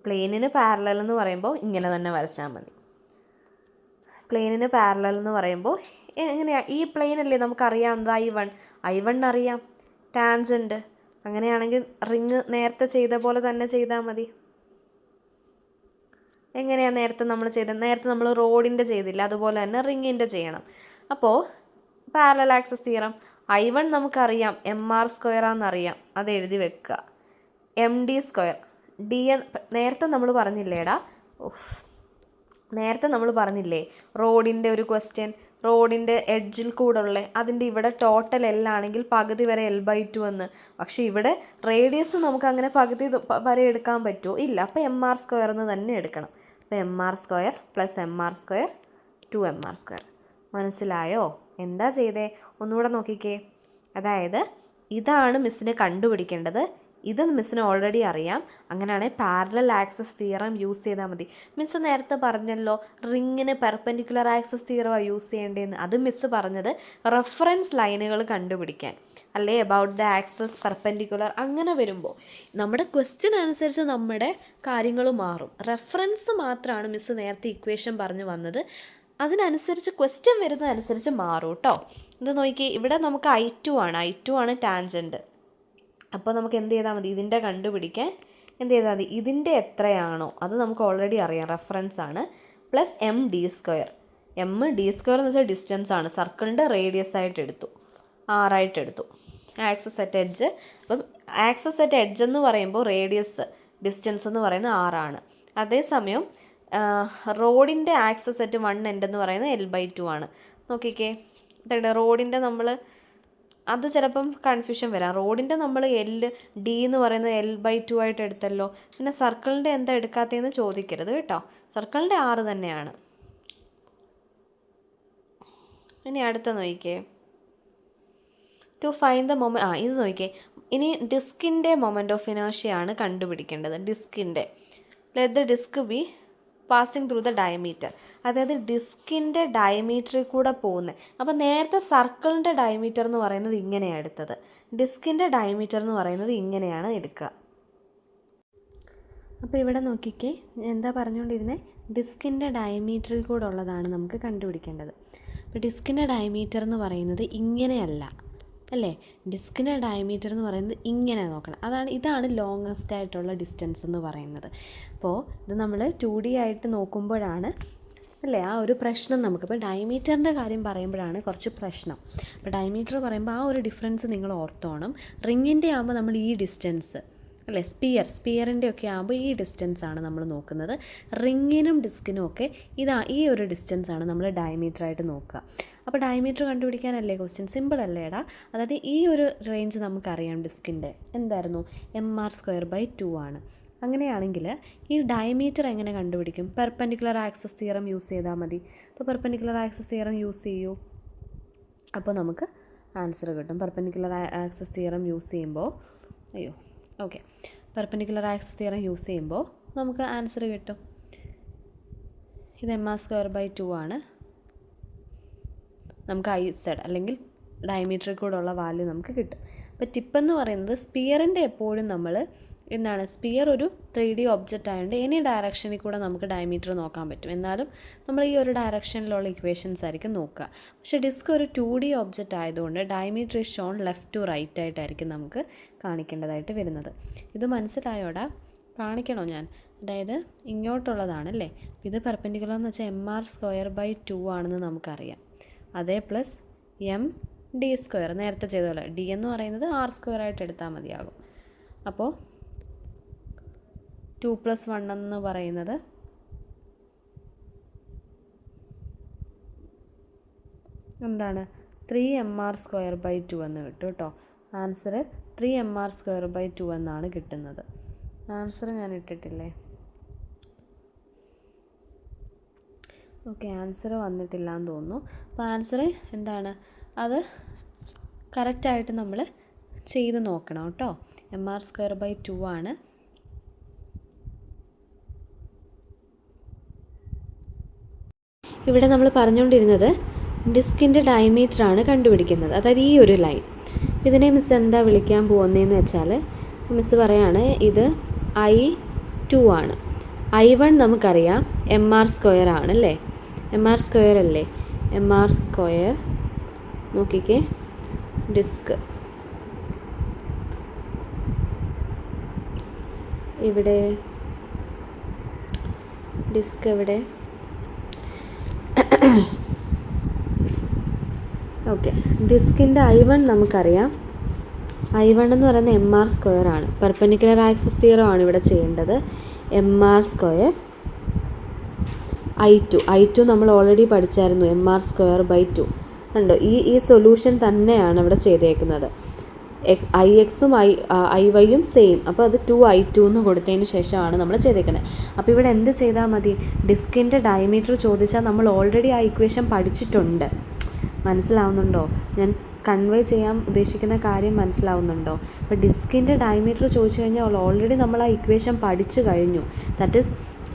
പ്ലെയിനിന് പാരലൽ എന്ന് പറയുമ്പോൾ ഇങ്ങനെ തന്നെ വരച്ചാൽ മതി. പ്ലെയിനിന് പാരലൽ എന്ന് പറയുമ്പോൾ എങ്ങനെയാണ്? ഈ പ്ലെയിൻ അല്ലേ നമുക്കറിയാവുന്നത്, I1 അറിയാം, ടാൻജൻറ്റ്. അങ്ങനെയാണെങ്കിൽ റിങ് നേരത്തെ ചെയ്ത പോലെ തന്നെ ചെയ്താൽ മതി. എങ്ങനെയാണ് നേരത്തെ നമ്മൾ റോഡിൻ്റെ ചെയ്തില്ല, അതുപോലെ തന്നെ റിങ്ങിൻ്റെ ചെയ്യണം. അപ്പോൾ പാരലൽ ആക്സസ് തിയറം, I1 നമുക്കറിയാം, mr² ആണെന്നറിയാം, അത് എഴുതി വെക്കുക. md², നേരത്തെ നമ്മൾ പറഞ്ഞില്ലേ റോഡിൻ്റെ ഒരു ക്വസ്റ്റ്യൻ, റോഡിൻ്റെ എഡ്ജിൽ കൂടെ ഉള്ള അതിൻ്റെ ഇവിടെ ടോട്ടൽ L ആണെങ്കിൽ പകുതി വരെ L/2 എന്ന്. പക്ഷേ ഇവിടെ റേഡിയസ് നമുക്ക് അങ്ങനെ പകുതി വരെ എടുക്കാൻ പറ്റുമോ? ഇല്ല. അപ്പോൾ mr² എന്ന് തന്നെ എടുക്കണം. അപ്പോൾ mr² + mr², 2mr². മനസ്സിലായോ? എന്താ ചെയ്തേ? ഒന്നുകൂടെ നോക്കിക്കേ. അതായത് ഇതാണ് മിസ്സിന് കണ്ടുപിടിക്കേണ്ടത്. ഇത് മിസ്സിന് ഓൾറെഡി അറിയാം. അങ്ങനെയാണെങ്കിൽ പാരലൽ ആക്സസ് തിയറം യൂസ് ചെയ്താൽ മതി. മിസ്സ് നേരത്തെ പറഞ്ഞല്ലോ റിങ്ങിന് പെർപെൻഡിക്കുലർ ആക്സസ് തിയറമാണ് യൂസ് ചെയ്യേണ്ടതെന്ന്. അത് മിസ്സ് പറഞ്ഞത് റെഫറൻസ് ലൈനുകൾ കണ്ടുപിടിക്കാൻ അല്ലേ, എബൌട്ട് ദ ആക്സസ് പെർപെൻഡിക്കുലർ. അങ്ങനെ വരുമ്പോൾ നമ്മുടെ ക്വസ്റ്റ്യൻ അനുസരിച്ച് നമ്മുടെ കാര്യങ്ങൾ മാറും. റെഫറൻസ് മാത്രമാണ് മിസ്സ് നേരത്തെ ഇക്വേഷൻ പറഞ്ഞു വന്നത്. അതിനനുസരിച്ച് ക്വസ്റ്റ്യൻ വരുന്നതനുസരിച്ച് മാറും കേട്ടോ. ഇത് നോക്കി, ഇവിടെ നമുക്ക് I2 ആണ് ടാൻജൻറ്റ്. അപ്പോൾ നമുക്ക് എന്ത് ചെയ്താൽ മതി? ഇതിൻ്റെ കണ്ടുപിടിക്കാൻ എന്ത് ചെയ്താൽ മതി? ഇതിൻ്റെ എത്രയാണോ അത് നമുക്ക് ഓൾറെഡി അറിയാം, റെഫറൻസ് ആണ്, പ്ലസ് md². md² എന്ന് വെച്ചാൽ ഡിസ്റ്റൻസ് ആണ്. സർക്കിളിൻ്റെ റേഡിയസ് ആയിട്ട് എടുത്തു, ആറായിട്ട് എടുത്തു. ആക്സസ് അറ്റ് എഡ്ജ്, അപ്പം ആക്സസ് അറ്റ് എഡ്ജ് എന്ന് പറയുമ്പോൾ റേഡിയസ്, ഡിസ്റ്റൻസ് എന്ന് പറയുന്നത് 6 അതേസമയം റോഡിൻ്റെ ആക്സസ് അറ്റ് 1 end എന്ന് പറയുന്നത് L/2 ആണ്. നോക്കിക്കേ, റോഡിൻ്റെ അത് ചിലപ്പം കൺഫ്യൂഷൻ വരാം. റോഡിൻ്റെ നമ്മൾ D എന്ന് പറയുന്നത് L/2 ആയിട്ട് എടുത്തല്ലോ. പിന്നെ സർക്കിളിൻ്റെ എന്താ എടുക്കാത്തതെന്ന് ചോദിക്കരുത് കേട്ടോ. സർക്കിളിൻ്റെ 6 തന്നെയാണ്. ഇനി അടുത്ത നോക്കിക്കേ, ടു ഫൈൻഡ് ദ മൊമെൻറ്റ്. ഇത് നോക്കിക്കേ. ഇനി ഡിസ്കിൻ്റെ മൊമെൻറ്റ് ഓഫ് ഇനേർഷ്യ ആണ് കണ്ടുപിടിക്കേണ്ടത്. ഡിസ്കിൻ്റെ let the disc be passing through the diameter. അതായത് ഡിസ്കിൻ്റെ ഡയമീറ്ററിൽ കൂടെ പോകുന്നത്. അപ്പോൾ നേരത്തെ സർക്കിളിൻ്റെ ഡയമീറ്റർ എന്ന് പറയുന്നത് ഇങ്ങനെയാണ് എടുത്തത്, ഡിസ്കിൻ്റെ ഡയമീറ്റർ എന്ന് പറയുന്നത് ഇങ്ങനെയാണ് എടുക്കുക. അപ്പോൾ ഇവിടെ നോക്കിക്കേ, എന്താ പറഞ്ഞുകൊണ്ടിരുന്നത്? ഡിസ്കിൻ്റെ ഡയമീറ്ററിൽ കൂടെ ഉള്ളതാണ് നമുക്ക് കണ്ടുപിടിക്കേണ്ടത്. അപ്പോൾ ഡിസ്കിൻ്റെ ഡയമീറ്റർ എന്ന് പറയുന്നത് ഇങ്ങനെയല്ല അല്ലേ, ഡിസ്കിൻ്റെ ഡയമീറ്റർ എന്ന് പറയുന്നത് ഇങ്ങനെ നോക്കണം. ഇതാണ് ലോങ്ങസ്റ്റ് ആയിട്ടുള്ള ഡിസ്റ്റൻസ് എന്ന് പറയുന്നത്. അപ്പോൾ ഇത് നമ്മൾ 2D ആയിട്ട് നോക്കുമ്പോഴാണ് അല്ലേ ആ ഒരു പ്രശ്നം നമുക്ക്. ഇപ്പോൾ ഡയമീറ്ററിൻ്റെ കാര്യം പറയുമ്പോഴാണ് കുറച്ച് പ്രശ്നം. അപ്പോൾ ഡയമീറ്റർ പറയുമ്പോൾ ആ ഒരു ഡിഫറൻസ് നിങ്ങൾ ഓർത്തോണം. റിങ്ങിൻ്റെ ആകുമ്പോൾ നമ്മൾ ഈ ഡിസ്റ്റൻസ് അല്ലേ, സ്പിയറിൻ്റെ ഒക്കെ ആകുമ്പോൾ ഈ ഡിസ്റ്റൻസ് ആണ് നമ്മൾ നോക്കുന്നത്. റിങ്ങിനും ഡിസ്കിനും ഒക്കെ ഈ ഒരു ഡിസ്റ്റൻസ് ആണ് നമ്മൾ ഡയമീറ്ററായിട്ട് നോക്കുക. അപ്പോൾ ഡയമീറ്റർ കണ്ടുപിടിക്കാനല്ലേ ക്വസ്റ്റ്യൻ? സിമ്പിൾ അല്ലേടാ. അതായത് ഈ ഒരു റേഞ്ച് നമുക്കറിയാം. ഡിസ്കിൻ്റെ എന്തായിരുന്നു? mr²/2 ആണ്. അങ്ങനെയാണെങ്കിൽ ഈ ഡയമീറ്റർ എങ്ങനെ കണ്ടുപിടിക്കും? പെർപെൻഡിക്കുലർ ആക്സസ് തിയറം യൂസ് ചെയ്താൽ മതി. അപ്പോൾ പെർപെൻഡിക്കുലർ ആക്സസ് തിയറം യൂസ് ചെയ്യൂ, അപ്പോൾ നമുക്ക് ആൻസർ കിട്ടും. പെർപെൻഡിക്കുലർ ആക്സസ് തിയറം യൂസ് ചെയ്യുമ്പോൾ അയ്യോ okay, perpendicular axis theorem use ചെയ്യുമ്പോൾ നമുക്ക് ആൻസർ കിട്ടും. ഇത് mr²/2 ആണ്. നമുക്ക് IZ അല്ലെങ്കിൽ ഡയമീറ്ററിൽ കൂടെ ഉള്ള വാല്യൂ നമുക്ക് കിട്ടും. അപ്പോൾ ടിപ്പെന്ന് പറയുന്നത് സ്പിയറിൻ്റെ എപ്പോഴും നമ്മൾ എന്താണ്, സ്പിയർ ഒരു 3D ഒബ്ജക്റ്റ് ആയതുകൊണ്ട് എനി ഡയറക്ഷനിൽ കൂടെ നമുക്ക് ഡയമീറ്റർ നോക്കാൻ പറ്റും. എന്നാലും നമ്മൾ ഈ ഒരു ഡയറക്ഷനിലുള്ള ഇക്വേഷൻസ് ആയിരിക്കും നോക്കുക. പക്ഷേ ഡിസ്ക് ഒരു 2D ഒബ്ജക്റ്റ് ആയതുകൊണ്ട് diameter is shown left to right ആയിട്ടായിരിക്കും നമുക്ക് കാണിക്കേണ്ടതായിട്ട് വരുന്നത്. ഇത് മനസ്സിലായോടാ? കാണിക്കണോ ഞാൻ? അതായത് ഇങ്ങോട്ടുള്ളതാണല്ലേ, ഇത് പെർപെൻഡിക്കുലർ എന്ന് വെച്ചാൽ mr²/2 ആണെന്ന് നമുക്കറിയാം. അതേ പ്ലസ് md², നേരത്തെ ചെയ്ത പോലെ d എന്ന് പറയുന്നത് r² ആയിട്ട് എടുത്താൽ മതിയാകും. അപ്പോൾ 2 + 1 എന്ന് പറയുന്നത് എന്താണ്, 3mr²/2 എന്ന് കിട്ടും കേട്ടോ. ആൻസർ 3mr²/2 എന്നാണ് കിട്ടുന്നത്. ആൻസർ ഞാൻ ഇട്ടിട്ടില്ലേ? ഓക്കെ, ആൻസർ വന്നിട്ടില്ല എന്ന് തോന്നുന്നു. അപ്പോൾ ആൻസർ എന്താണ്, അത് കറക്റ്റായിട്ട് നമ്മൾ ചെയ്ത് നോക്കണം കേട്ടോ. mr²/2 ആണ്. ഇവിടെ നമ്മൾ പറഞ്ഞുകൊണ്ടിരുന്നത് ഡിസ്കിൻ്റെ ഡയമീറ്റർ ആണ് കണ്ടുപിടിക്കുന്നത്, അതായത് ഈ ഒരു ലൈൻ. ഇതിനെ മിസ് എന്താ വിളിക്കാൻ പോകുന്നതെന്ന് വെച്ചാൽ, മിസ് പറയാണ് ഇത് I2 ആണ്. I1 നമുക്കറിയാം mr² ആണല്ലേ, mr² അല്ലേ, mr². നോക്കിക്കേ, ഡിസ്ക് ഇവിടെ, ഡിസ്ക് എവിടെ? ഓക്കെ, ഡിസ്കിൻ്റെ I1 നമുക്കറിയാം. I1 എന്ന് പറയുന്നത് mr² ആണ്. പെർപെൻഡിക്കുലർ ആക്സിസ് തിയറം ആണ് ഇവിടെ ചെയ്യേണ്ടത്. mr². I2 നമ്മൾ ഓൾറെഡി പഠിച്ചായിരുന്നു, mr²/2. കണ്ടോ, ഈ സൊല്യൂഷൻ തന്നെയാണ് ഇവിടെ ചെയ്തേക്കുന്നത്. IXും IYയും സെയിം. അപ്പോൾ അത് 2I2 എന്ന് കൊടുത്തതിന് ശേഷമാണ് നമ്മൾ ചെയ്തേക്കുന്നത്. അപ്പോൾ ഇവിടെ എന്ത് ചെയ്താൽ മതി, ഡിസ്കിൻ്റെ ഡയമീറ്റർ ചോദിച്ചാൽ നമ്മൾ ഓൾറെഡി ആ ഇക്വേഷൻ പഠിച്ചിട്ടുണ്ട്. മനസ്സിലാവുന്നുണ്ടോ? ഞാൻ കൺവേ ചെയ്യാൻ ഉദ്ദേശിക്കുന്ന കാര്യം മനസ്സിലാവുന്നുണ്ടോ? അപ്പോൾ ഡിസ്കിൻ്റെ ഡയമീറ്റർ ചോദിച്ചു കഴിഞ്ഞാൽ ഓൾറെഡി നമ്മൾ ആ ഇക്വേഷൻ പഠിച്ചു കഴിഞ്ഞു. ദാറ്റ് ഈസ്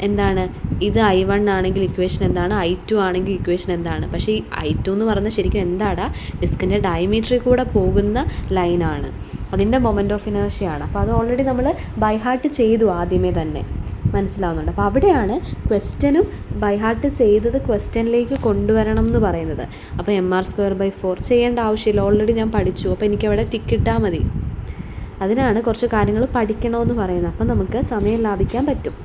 എന്താണ്, ഇത് I1 ആണെങ്കിൽ ഇക്വേഷൻ എന്താണ്, I2 ആണെങ്കിൽ ഇക്വേഷൻ എന്താണ്. പക്ഷേ ഈ I2 എന്ന് പറയുന്നത് ശരിക്കും എന്താടാ, ഡിസ്കിൻ്റെ ഡയമീറ്ററിൽ കൂടെ പോകുന്ന ലൈനാണ്, അതിൻ്റെ മൊമെൻ്റ് ഓഫ് ഇനേർഷ്യ ആണ്. അപ്പോൾ അത് ഓൾറെഡി നമ്മൾ ബൈ ഹാർട്ട് ചെയ്തു ആദ്യമേ തന്നെ. മനസ്സിലാവുന്നുണ്ട്? അപ്പോൾ അവിടെയാണ് ക്വസ്റ്റ്യനും ബൈ ഹാർട്ട് ചെയ്തത് ക്വസ്റ്റ്യനിലേക്ക് കൊണ്ടുവരണം എന്ന് പറയുന്നത്. അപ്പോൾ mr²/4 ചെയ്യേണ്ട ആവശ്യമില്ല, ഓൾറെഡി ഞാൻ പഠിച്ചു. അപ്പോൾ എനിക്കവിടെ ടിക്ക് ഇട്ടാൽ മതി. അതിനാണ് കുറച്ച് കാര്യങ്ങൾ പഠിക്കണമെന്ന് പറയുന്നത്. അപ്പം നമുക്ക് സമയം ലാഭിക്കാൻ പറ്റും.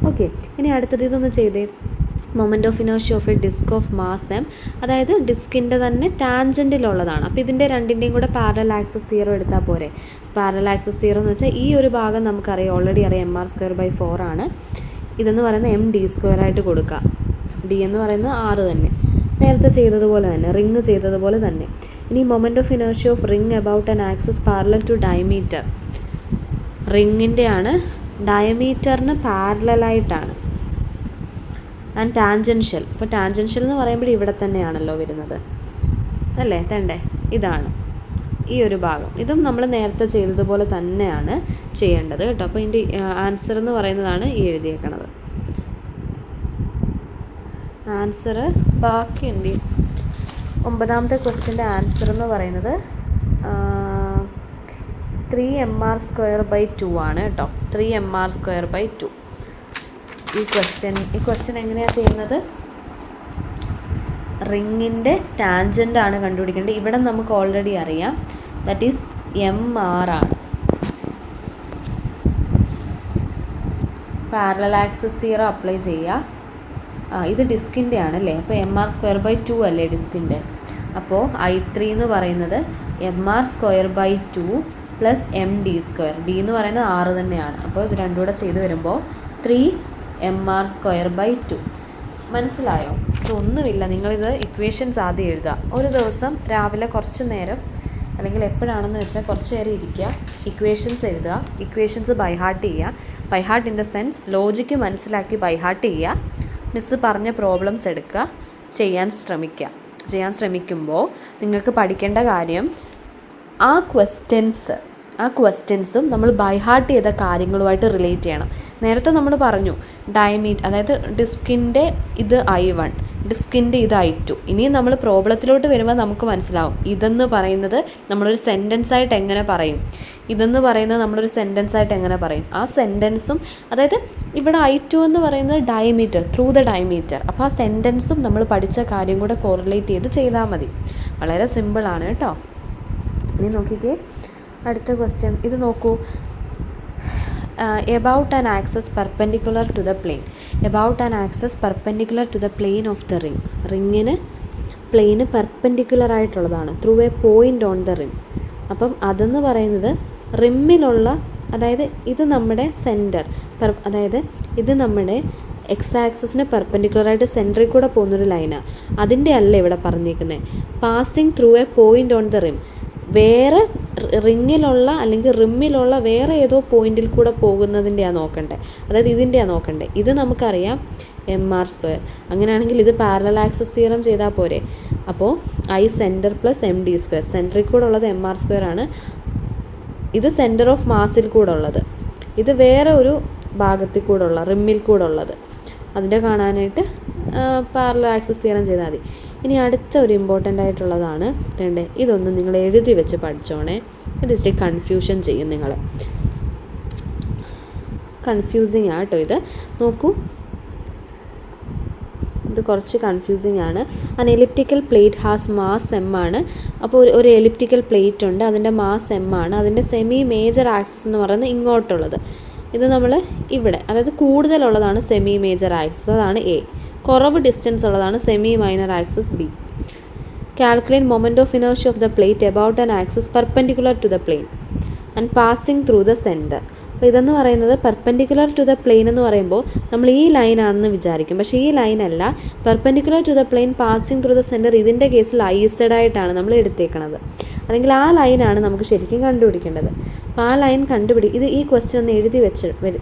ഓക്കെ, ഇനി അടുത്തത് ഇതൊന്ന് ചെയ്തേ. Moment of inertia of a disc of mass m, അതായത് ഡിസ്കിൻ്റെ തന്നെ ടാൻജൻറ്റിലുള്ളതാണ്. അപ്പോൾ ഇതിൻ്റെ രണ്ടിൻ്റെയും കൂടെ പാരലൽ ആക്സിസ് തിയറം എടുത്താൽ പോരെ. പാരലൽ ആക്സിസ് തിയറം എന്ന് വെച്ചാൽ ഈ ഒരു ഭാഗം നമുക്കറിയാം, ഓൾറെഡി അറിയാം mr²/4 ആണ്. ഇതെന്ന് പറയുന്നത് md² ആയിട്ട് കൊടുക്കുക. d എന്ന് പറയുന്നത് r തന്നെ, നേരത്തെ ചെയ്തതുപോലെ തന്നെ, റിങ് ചെയ്തതുപോലെ തന്നെ. ഇനി moment of inertia of ring about an axis parallel to diameter, റിങ്ങിൻ്റെ ആണ്, ഡയമീറ്ററിന് പാരലലായിട്ടാണ്. ആൻഡ് ടാൻജൻഷ്യൽ, ഇപ്പോൾ ടാൻജൻഷ്യൽ എന്ന് പറയുമ്പോൾ ഇവിടെ തന്നെയാണല്ലോ വരുന്നത് അല്ലേ, തണ്ടേ, ഇതാണ് ഈ ഒരു ഭാഗം. ഇതും നമ്മൾ നേരത്തെ ചെയ്തതുപോലെ തന്നെയാണ് ചെയ്യേണ്ടത് കേട്ടോ. അപ്പോൾ ഇതിൻ്റെ ആൻസർ എന്ന് പറയുന്നതാണ് ഈ എഴുതിയേക്കണത്. ആൻസർ ബാക്കി എന്ത് ചെയ്യും, 9ാമത്തെ ക്വസ്റ്റ്യൻ്റെ ആൻസർ എന്ന് പറയുന്നത് 3mr²/2 ആണ് കേട്ടോ. 3mr²/2. ഈ ക്വസ്റ്റ്യൻ എങ്ങനെയാണ് ചെയ്യുന്നത്, റിങ്ങിൻ്റെ ടാൻജൻ്റ് ആണ് കണ്ടുപിടിക്കേണ്ടത്. ഇവിടെ നമുക്ക് ഓൾറെഡി അറിയാം, ദാറ്റ് ഈസ് mr ആണ്. പാരലൽ ആക്സിസ് തിയറം അപ്ലൈ ചെയ്യുക. ഇത് ഡിസ്കിൻ്റെ ആണല്ലേ, അപ്പോൾ mr²/2 അല്ലേ ഡിസ്കിൻ്റെ. അപ്പോൾ I3 എന്ന് പറയുന്നത് mr²/2 പ്ലസ് md². d എന്ന് പറയുന്നത് 6 തന്നെയാണ്. അപ്പോൾ ഇത് രണ്ടും കൂടെ ചെയ്ത് വരുമ്പോൾ 3mr²/2. മനസ്സിലായോ? ഇതൊന്നുമില്ല, നിങ്ങളിത് ഇക്വേഷൻസ് ആദ്യം എഴുതുക. ഒരു ദിവസം രാവിലെ കുറച്ച് നേരം, അല്ലെങ്കിൽ എപ്പോഴാണെന്ന് വെച്ചാൽ കുറച്ച് നേരം ഇരിക്കുക, ഇക്വേഷൻസ് എഴുതുക, ഇക്വേഷൻസ് ബൈ ഹാർട്ട് ചെയ്യുക. By heart in the sense logic മനസ്സിലാക്കി ബൈ ഹാർട്ട് ചെയ്യുക. മിസ്സ് പറഞ്ഞ പ്രോബ്ലംസ് എടുക്കുക, ചെയ്യാൻ ശ്രമിക്കുമ്പോൾ നിങ്ങൾക്ക് പഠിക്കേണ്ട കാര്യം, ആ ക്വസ്റ്റ്യൻസ് ആ ക്വസ്റ്റ്യൻസും നമ്മൾ ബൈ ഹാർട്ട് ചെയ്ത കാര്യങ്ങളുമായിട്ട് റിലേറ്റ് ചെയ്യണം. നേരത്തെ നമ്മൾ പറഞ്ഞു ഡയമീറ്റർ, അതായത് ഡിസ്കിൻ്റെ ഇത് I1, ഡിസ്കിൻ്റെ ഇത് I2. ഇനിയും നമ്മൾ പ്രോബ്ലത്തിലോട്ട് വരുമ്പോൾ നമുക്ക് മനസ്സിലാവും ഇതെന്ന് പറയുന്നത് നമ്മളൊരു സെൻറ്റൻസായിട്ട് എങ്ങനെ പറയും, ഇതെന്ന് പറയുന്നത് നമ്മളൊരു സെൻറ്റൻസായിട്ട് എങ്ങനെ പറയും. ആ സെൻറ്റൻസും, അതായത് ഇവിടെ I2 എന്ന് പറയുന്നത് ഡയമീറ്റർ, ത്രൂ ദ ഡയമീറ്റർ. അപ്പോൾ ആ സെൻറ്റൻസും നമ്മൾ പഠിച്ച കാര്യം കൂടെ കോറിലേറ്റ് ചെയ്ത് ചെയ്താൽ മതി. വളരെ സിമ്പിളാണ് കേട്ടോ. ഇനി നോക്കിക്കേ അടുത്ത ക്വസ്റ്റ്യൻ. ഇത് നോക്കൂ, about an axis perpendicular to the plane. About an axis perpendicular to the plane of the ring. റിങ്ങിന് പ്ലെയിന് പെർപെൻഡിക്കുലർ ആയിട്ടുള്ളതാണ്. Through a point on the rim. അപ്പം അതെന്ന് പറയുന്നത് റിമ്മിലുള്ള, അതായത് ഇത് നമ്മുടെ സെൻറ്റർ, അതായത് ഇത് നമ്മുടെ എക്സ് ആക്സിസിന് പെർപെൻഡിക്കുലറായിട്ട് സെൻറ്ററിൽ കൂടെ പോകുന്നൊരു ലൈനാണ്. അതിൻ്റെ അല്ല ഇവിടെ പറഞ്ഞേക്കുന്നത്. Passing through a point on the rim. വേറെ റിങ്ങിലുള്ള അല്ലെങ്കിൽ റിമ്മിലുള്ള വേറെ ഏതോ പോയിന്റിൽ കൂടെ പോകുന്നതിൻ്റെയാണ് നോക്കണ്ടേ, അതായത് ഇതിൻ്റെയാണ് നോക്കണ്ടേ. ഇത് നമുക്കറിയാം mr². അങ്ങനെയാണെങ്കിൽ ഇത് പാരലൽ ആക്സിസ് തിയറം ചെയ്താൽ പോരെ. അപ്പോൾ I സെൻറ്റർ പ്ലസ് md². സെൻറ്ററിൽ കൂടെ ഉള്ളത് mr² ആണ്. ഇത് സെൻറ്റർ ഓഫ് മാസിൽ കൂടെ ഉള്ളത്, ഇത് വേറെ ഒരു ഭാഗത്തിൽ കൂടെ ഉള്ള റിമ്മിൽ കൂടെ ഉള്ളത്. അതിൻ്റെ കാണാനായിട്ട് പാരലൽ ആക്സിസ് തിയറം ചെയ്താൽ മതി. ഇനി അടുത്ത ഒരു ഇമ്പോർട്ടൻ്റ് ആയിട്ടുള്ളതാണ് ഇതൊന്നും നിങ്ങൾ എഴുതി വെച്ച് പഠിച്ചോണേ. ഇത് ഇച്ചിരി കൺഫ്യൂഷൻ ചെയ്യും നിങ്ങളെ, കൺഫ്യൂസിങ് ആട്ടോ ഇത്. നോക്കൂ, ഇത് കുറച്ച് കൺഫ്യൂസിങ് ആണ്. അൻ elliptical plate has mass m ആണ്. അപ്പോൾ ഒരു എലിപ്റ്റിക്കൽ പ്ലേറ്റ് ഉണ്ട്, അതിൻ്റെ മാസ് m ആണ്. അതിൻ്റെ സെമി മേജർ ആക്സിസ് എന്ന് പറയുന്നത് ഇങ്ങോട്ടുള്ളത്. ഇത് നമ്മൾ ഇവിടെ, അതായത് കൂടുതലുള്ളതാണ് സെമി മേജർ ആക്സിസ്, അതാണ് A. കുറവ് ഡിസ്റ്റൻസ് ഉള്ളതാണ് semi minor axis B. Calculate moment of inertia of the plate about an axis perpendicular to the plane and passing through the centre. അപ്പോൾ ഇതെന്ന് പറയുന്നത് പെർപെൻഡിക്കുലർ ടു ദ പ്ലെയിൻ എന്ന് പറയുമ്പോൾ നമ്മൾ ഈ ലൈനാണെന്ന് വിചാരിക്കും, പക്ഷേ ഈ ലൈനല്ല. Perpendicular to the plane passing through the centre, ഇതിൻ്റെ കേസിൽ IZ ആയിട്ടാണ് നമ്മൾ എടുത്തേക്കണത്. അല്ലെങ്കിൽ ആ ലൈനാണ് നമുക്ക് ശരിക്കും കണ്ടുപിടിക്കേണ്ടത്. അപ്പോൾ ആ ലൈൻ ഇത് ഈ ക്വസ്റ്റ്യൻ ഒന്ന് എഴുതി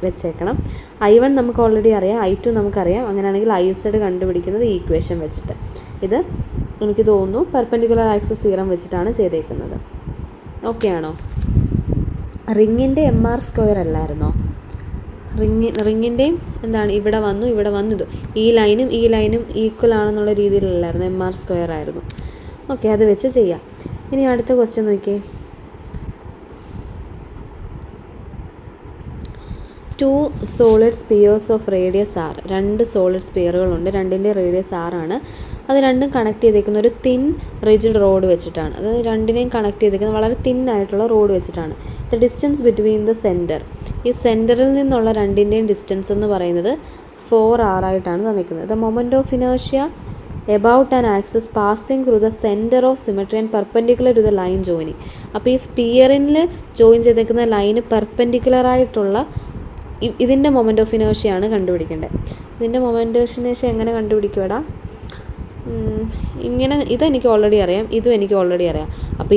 വെച്ചേക്കണം. I1 നമുക്ക് ഓൾറെഡി അറിയാം, I2 നമുക്കറിയാം. അങ്ങനെയാണെങ്കിൽ IZ കണ്ടുപിടിക്കുന്നത് ഈ ഇക്വേഷൻ വെച്ചിട്ട്. ഇത് എനിക്ക് തോന്നുന്നു പെർപെൻഡിക്കുലർ ആക്സിസ് തിയറം വെച്ചിട്ടാണ് ചെയ്തേക്കുന്നത്. ഓക്കെ ആണോ? റിങ്ങിൻ്റെ mr² അല്ലായിരുന്നോ? റിങ്ങിൻ്റെയും എന്താണ് ഇവിടെ വന്നു ഇത് ഈ ലൈനും ഈക്വൽ ആണെന്നുള്ള രീതിയിലല്ലായിരുന്നു, mr² ആയിരുന്നു. ഓക്കെ, അത് വെച്ച് ചെയ്യാം. ഇനി അടുത്ത ക്വസ്റ്റ്യൻ നോക്കിയേ. 2 solid spheres of radius R. 2 solid സ്പിയറുകളുണ്ട്, രണ്ടിൻ്റെ റേഡിയസ് R ആണ്. അത് രണ്ടും കണക്ട് ചെയ്തേക്കുന്ന ഒരു തിൻ റിജിഡ് റോഡ് വെച്ചിട്ടാണ്. അത് രണ്ടിനെയും കണക്ട് ചെയ്തേക്കുന്നത് വളരെ തിന്നായിട്ടുള്ള റോഡ് വെച്ചിട്ടാണ്. The distance between the centre, ഈ സെൻറ്ററിൽ നിന്നുള്ള രണ്ടിൻ്റെയും ഡിസ്റ്റൻസ് എന്ന് പറയുന്നത് 4r ആയിട്ടാണ് തന്നിരിക്കുന്നത്. The moment of inertia about an axis passing through the centre of symmetry and perpendicular to the line joining. അപ്പോൾ ഈ സ്പിയറിൽ ജോയിൻ ചെയ്തേക്കുന്ന ലൈന് പെർപെൻഡിക്കുലറായിട്ടുള്ള ഇതിൻ്റെ മൊമെൻറ്റ് ഓഫ് ഇനേർഷ്യയാണ് കണ്ടുപിടിക്കേണ്ടത്. ഇതിൻ്റെ മൊമെൻറ്റ് ഓഫ് ഇനേർഷ്യ എങ്ങനെ കണ്ടുപിടിക്കുവാടാ? ഇങ്ങനെ, ഇതെനിക്ക് ഓൾറെഡി അറിയാം, ഇതും എനിക്ക് ഓൾറെഡി അറിയാം. അപ്പോൾ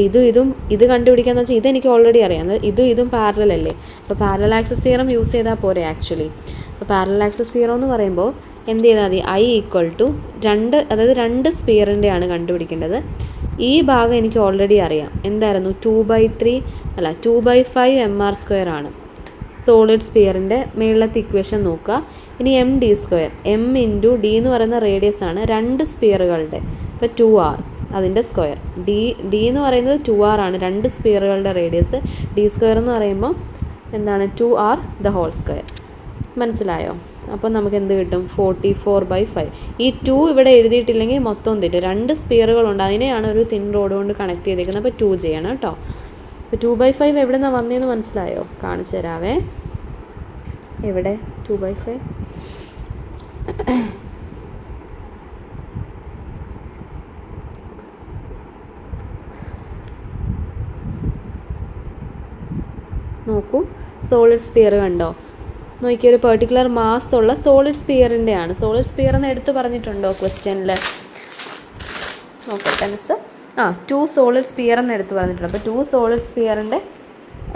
ഇത് കണ്ടുപിടിക്കാന്ന് വെച്ചാൽ ഇതെനിക്ക് ഓൾറെഡി അറിയാം, ഇതും പാരലൽ അല്ലേ. അപ്പോൾ പാരലൽ ആക്സിസ് തിയറം യൂസ് ചെയ്താൽ പോരെ ആക്ച്വലി. അപ്പോൾ പാരലൽ ആക്സിസ് തിയറം എന്ന് പറയുമ്പോൾ എന്ത് ചെയ്താൽ മതി? I = 2, അതായത് 2 സ്പിയറിൻ്റെയാണ് കണ്ടുപിടിക്കേണ്ടത്. ഈ ഭാഗം എനിക്ക് ഓൾറെഡി അറിയാം, എന്തായിരുന്നു? 2/5 mr² ആണ് സോളിഡ് സ്പിയറിൻ്റെ മേളിലത്തെ ഇക്വേഷൻ നോക്കുക. ഇനി md², m × d എന്ന് പറയുന്ന റേഡിയസ് ആണ് 2 സ്പിയറുകളുടെ. ഇപ്പോൾ 2r അതിൻ്റെ സ്ക്വയർ, d എന്ന് പറയുന്നത് 2r ആണ് 2 സ്പിയറുകളുടെ റേഡിയസ്. d² എന്ന് പറയുമ്പോൾ എന്താണ്? 2r the whole square. മനസ്സിലായോ? അപ്പോൾ നമുക്ക് എന്ത് കിട്ടും? 44/5. ഈ 2 ഇവിടെ എഴുതിയിട്ടില്ലെങ്കിൽ മൊത്തം തെറ്റ്. 2 സ്പിയറുകളുണ്ട്, അതിനെയാണ് ഒരു തിൻ റോഡ് കൊണ്ട് കണക്ട് ചെയ്തേക്കുന്നത്. അപ്പോൾ 2 ചെയ്യണം കേട്ടോ. അപ്പോൾ 2/5 എവിടെ നിന്നാണ് വന്നതെന്ന് മനസ്സിലായോ? കാണിച്ചു തരാവേ. എവിടെ 2/5? നോക്കൂ, സോളിഡ് സ്പിയർ കണ്ടോ? നോക്കിയ ഒരു പെർട്ടിക്കുലർ മാസ് ഉള്ള സോളിഡ് സ്പിയറിൻ്റെയാണ്. സോളിഡ് സ്പിയർ എന്ന് എടുത്ത് പറഞ്ഞിട്ടുണ്ടോ ക്വസ്റ്റ്യനിൽ? നോക്കട്ടെ മിസ്. 2 സോളിഡ് സ്പിയർ എന്ന് എടുത്ത് പറഞ്ഞിട്ടുണ്ട്. അപ്പോൾ 2 സോളിഡ് സ്പിയറിൻ്റെ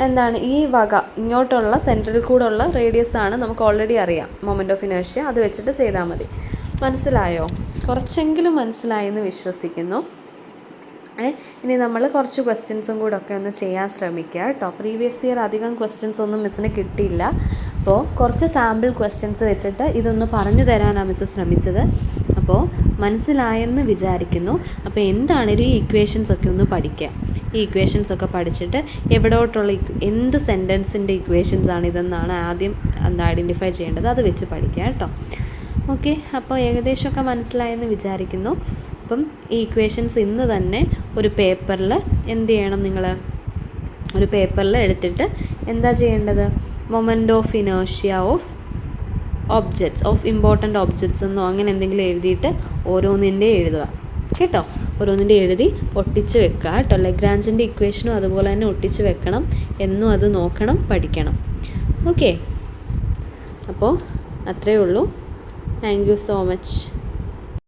എന്താണ് ഈ വക ഇങ്ങോട്ടുള്ള സെൻറ്ററിൽ കൂടെ ഉള്ള റേഡിയസ് ആണ് നമുക്ക് ഓൾറെഡി അറിയാം, മൊമെൻറ്റ് ഓഫ് ഇനേർഷ്യ. അത് വെച്ചിട്ട് ചെയ്താൽ മതി. മനസ്സിലായോ? കുറച്ചെങ്കിലും മനസ്സിലായെന്ന് വിശ്വസിക്കുന്നു. ഇനി നമ്മൾ കുറച്ച് ക്വസ്റ്റ്യൻസും കൂടെ ഒക്കെ ഒന്ന് ചെയ്യാൻ ശ്രമിക്കുക കേട്ടോ. പ്രീവിയസ് ഇയർ അധികം ക്വസ്റ്റ്യൻസ് ഒന്നും മിസ്സിന് കിട്ടിയില്ല. അപ്പോൾ കുറച്ച് സാമ്പിൾ ക്വസ്റ്റ്യൻസ് വെച്ചിട്ട് ഇതൊന്ന് പറഞ്ഞു തരാനാണ് മിസ്സ് ശ്രമിച്ചത്. അപ്പോൾ മനസ്സിലായെന്ന് വിചാരിക്കുന്നു. അപ്പോൾ എന്താണേലും ഈ ഇക്വേഷൻസ് ഒക്കെ ഒന്ന് പഠിക്കുക. ഈ ഇക്വേഷൻസ് ഒക്കെ പഠിച്ചിട്ട് എവിടോട്ടുള്ള എന്ത് സെൻറ്റൻസിൻ്റെ ഇക്വേഷൻസ് ആണ് ഇതെന്നാണ് ആദ്യം ഐഡൻറ്റിഫൈ ചെയ്യേണ്ടത്. അത് വെച്ച് പഠിക്കുക കേട്ടോ. ഓക്കെ, അപ്പോൾ ഏകദേശമൊക്കെ മനസ്സിലായെന്ന് വിചാരിക്കുന്നു. അപ്പം ഈ ഇക്വേഷൻസ് ഇന്ന് തന്നെ ഒരു പേപ്പറിൽ എന്ത് ചെയ്യണം, നിങ്ങൾ ഒരു പേപ്പറിൽ എടുത്തിട്ട് എന്താ ചെയ്യേണ്ടത്, moment of inertia of objects of important objects എന്നോ അങ്ങനെ എന്തെങ്കിലും എഴുതിയിട്ട് ഓരോന്നിൻ്റെ എഴുതുക കേട്ടോ. ഓരോന്നിൻ്റെ എഴുതി ഒട്ടിച്ച് വെക്കുക കേട്ടോ. ലഗ്രാഞ്ചിൻ്റെ ഇക്വേഷനും അതുപോലെ തന്നെ ഒട്ടിച്ച് വെക്കണം. എന്നും അത് നോക്കണം, പഠിക്കണം. ഓക്കെ, അപ്പോൾ അത്രയേ ഉള്ളൂ. Thank you so much.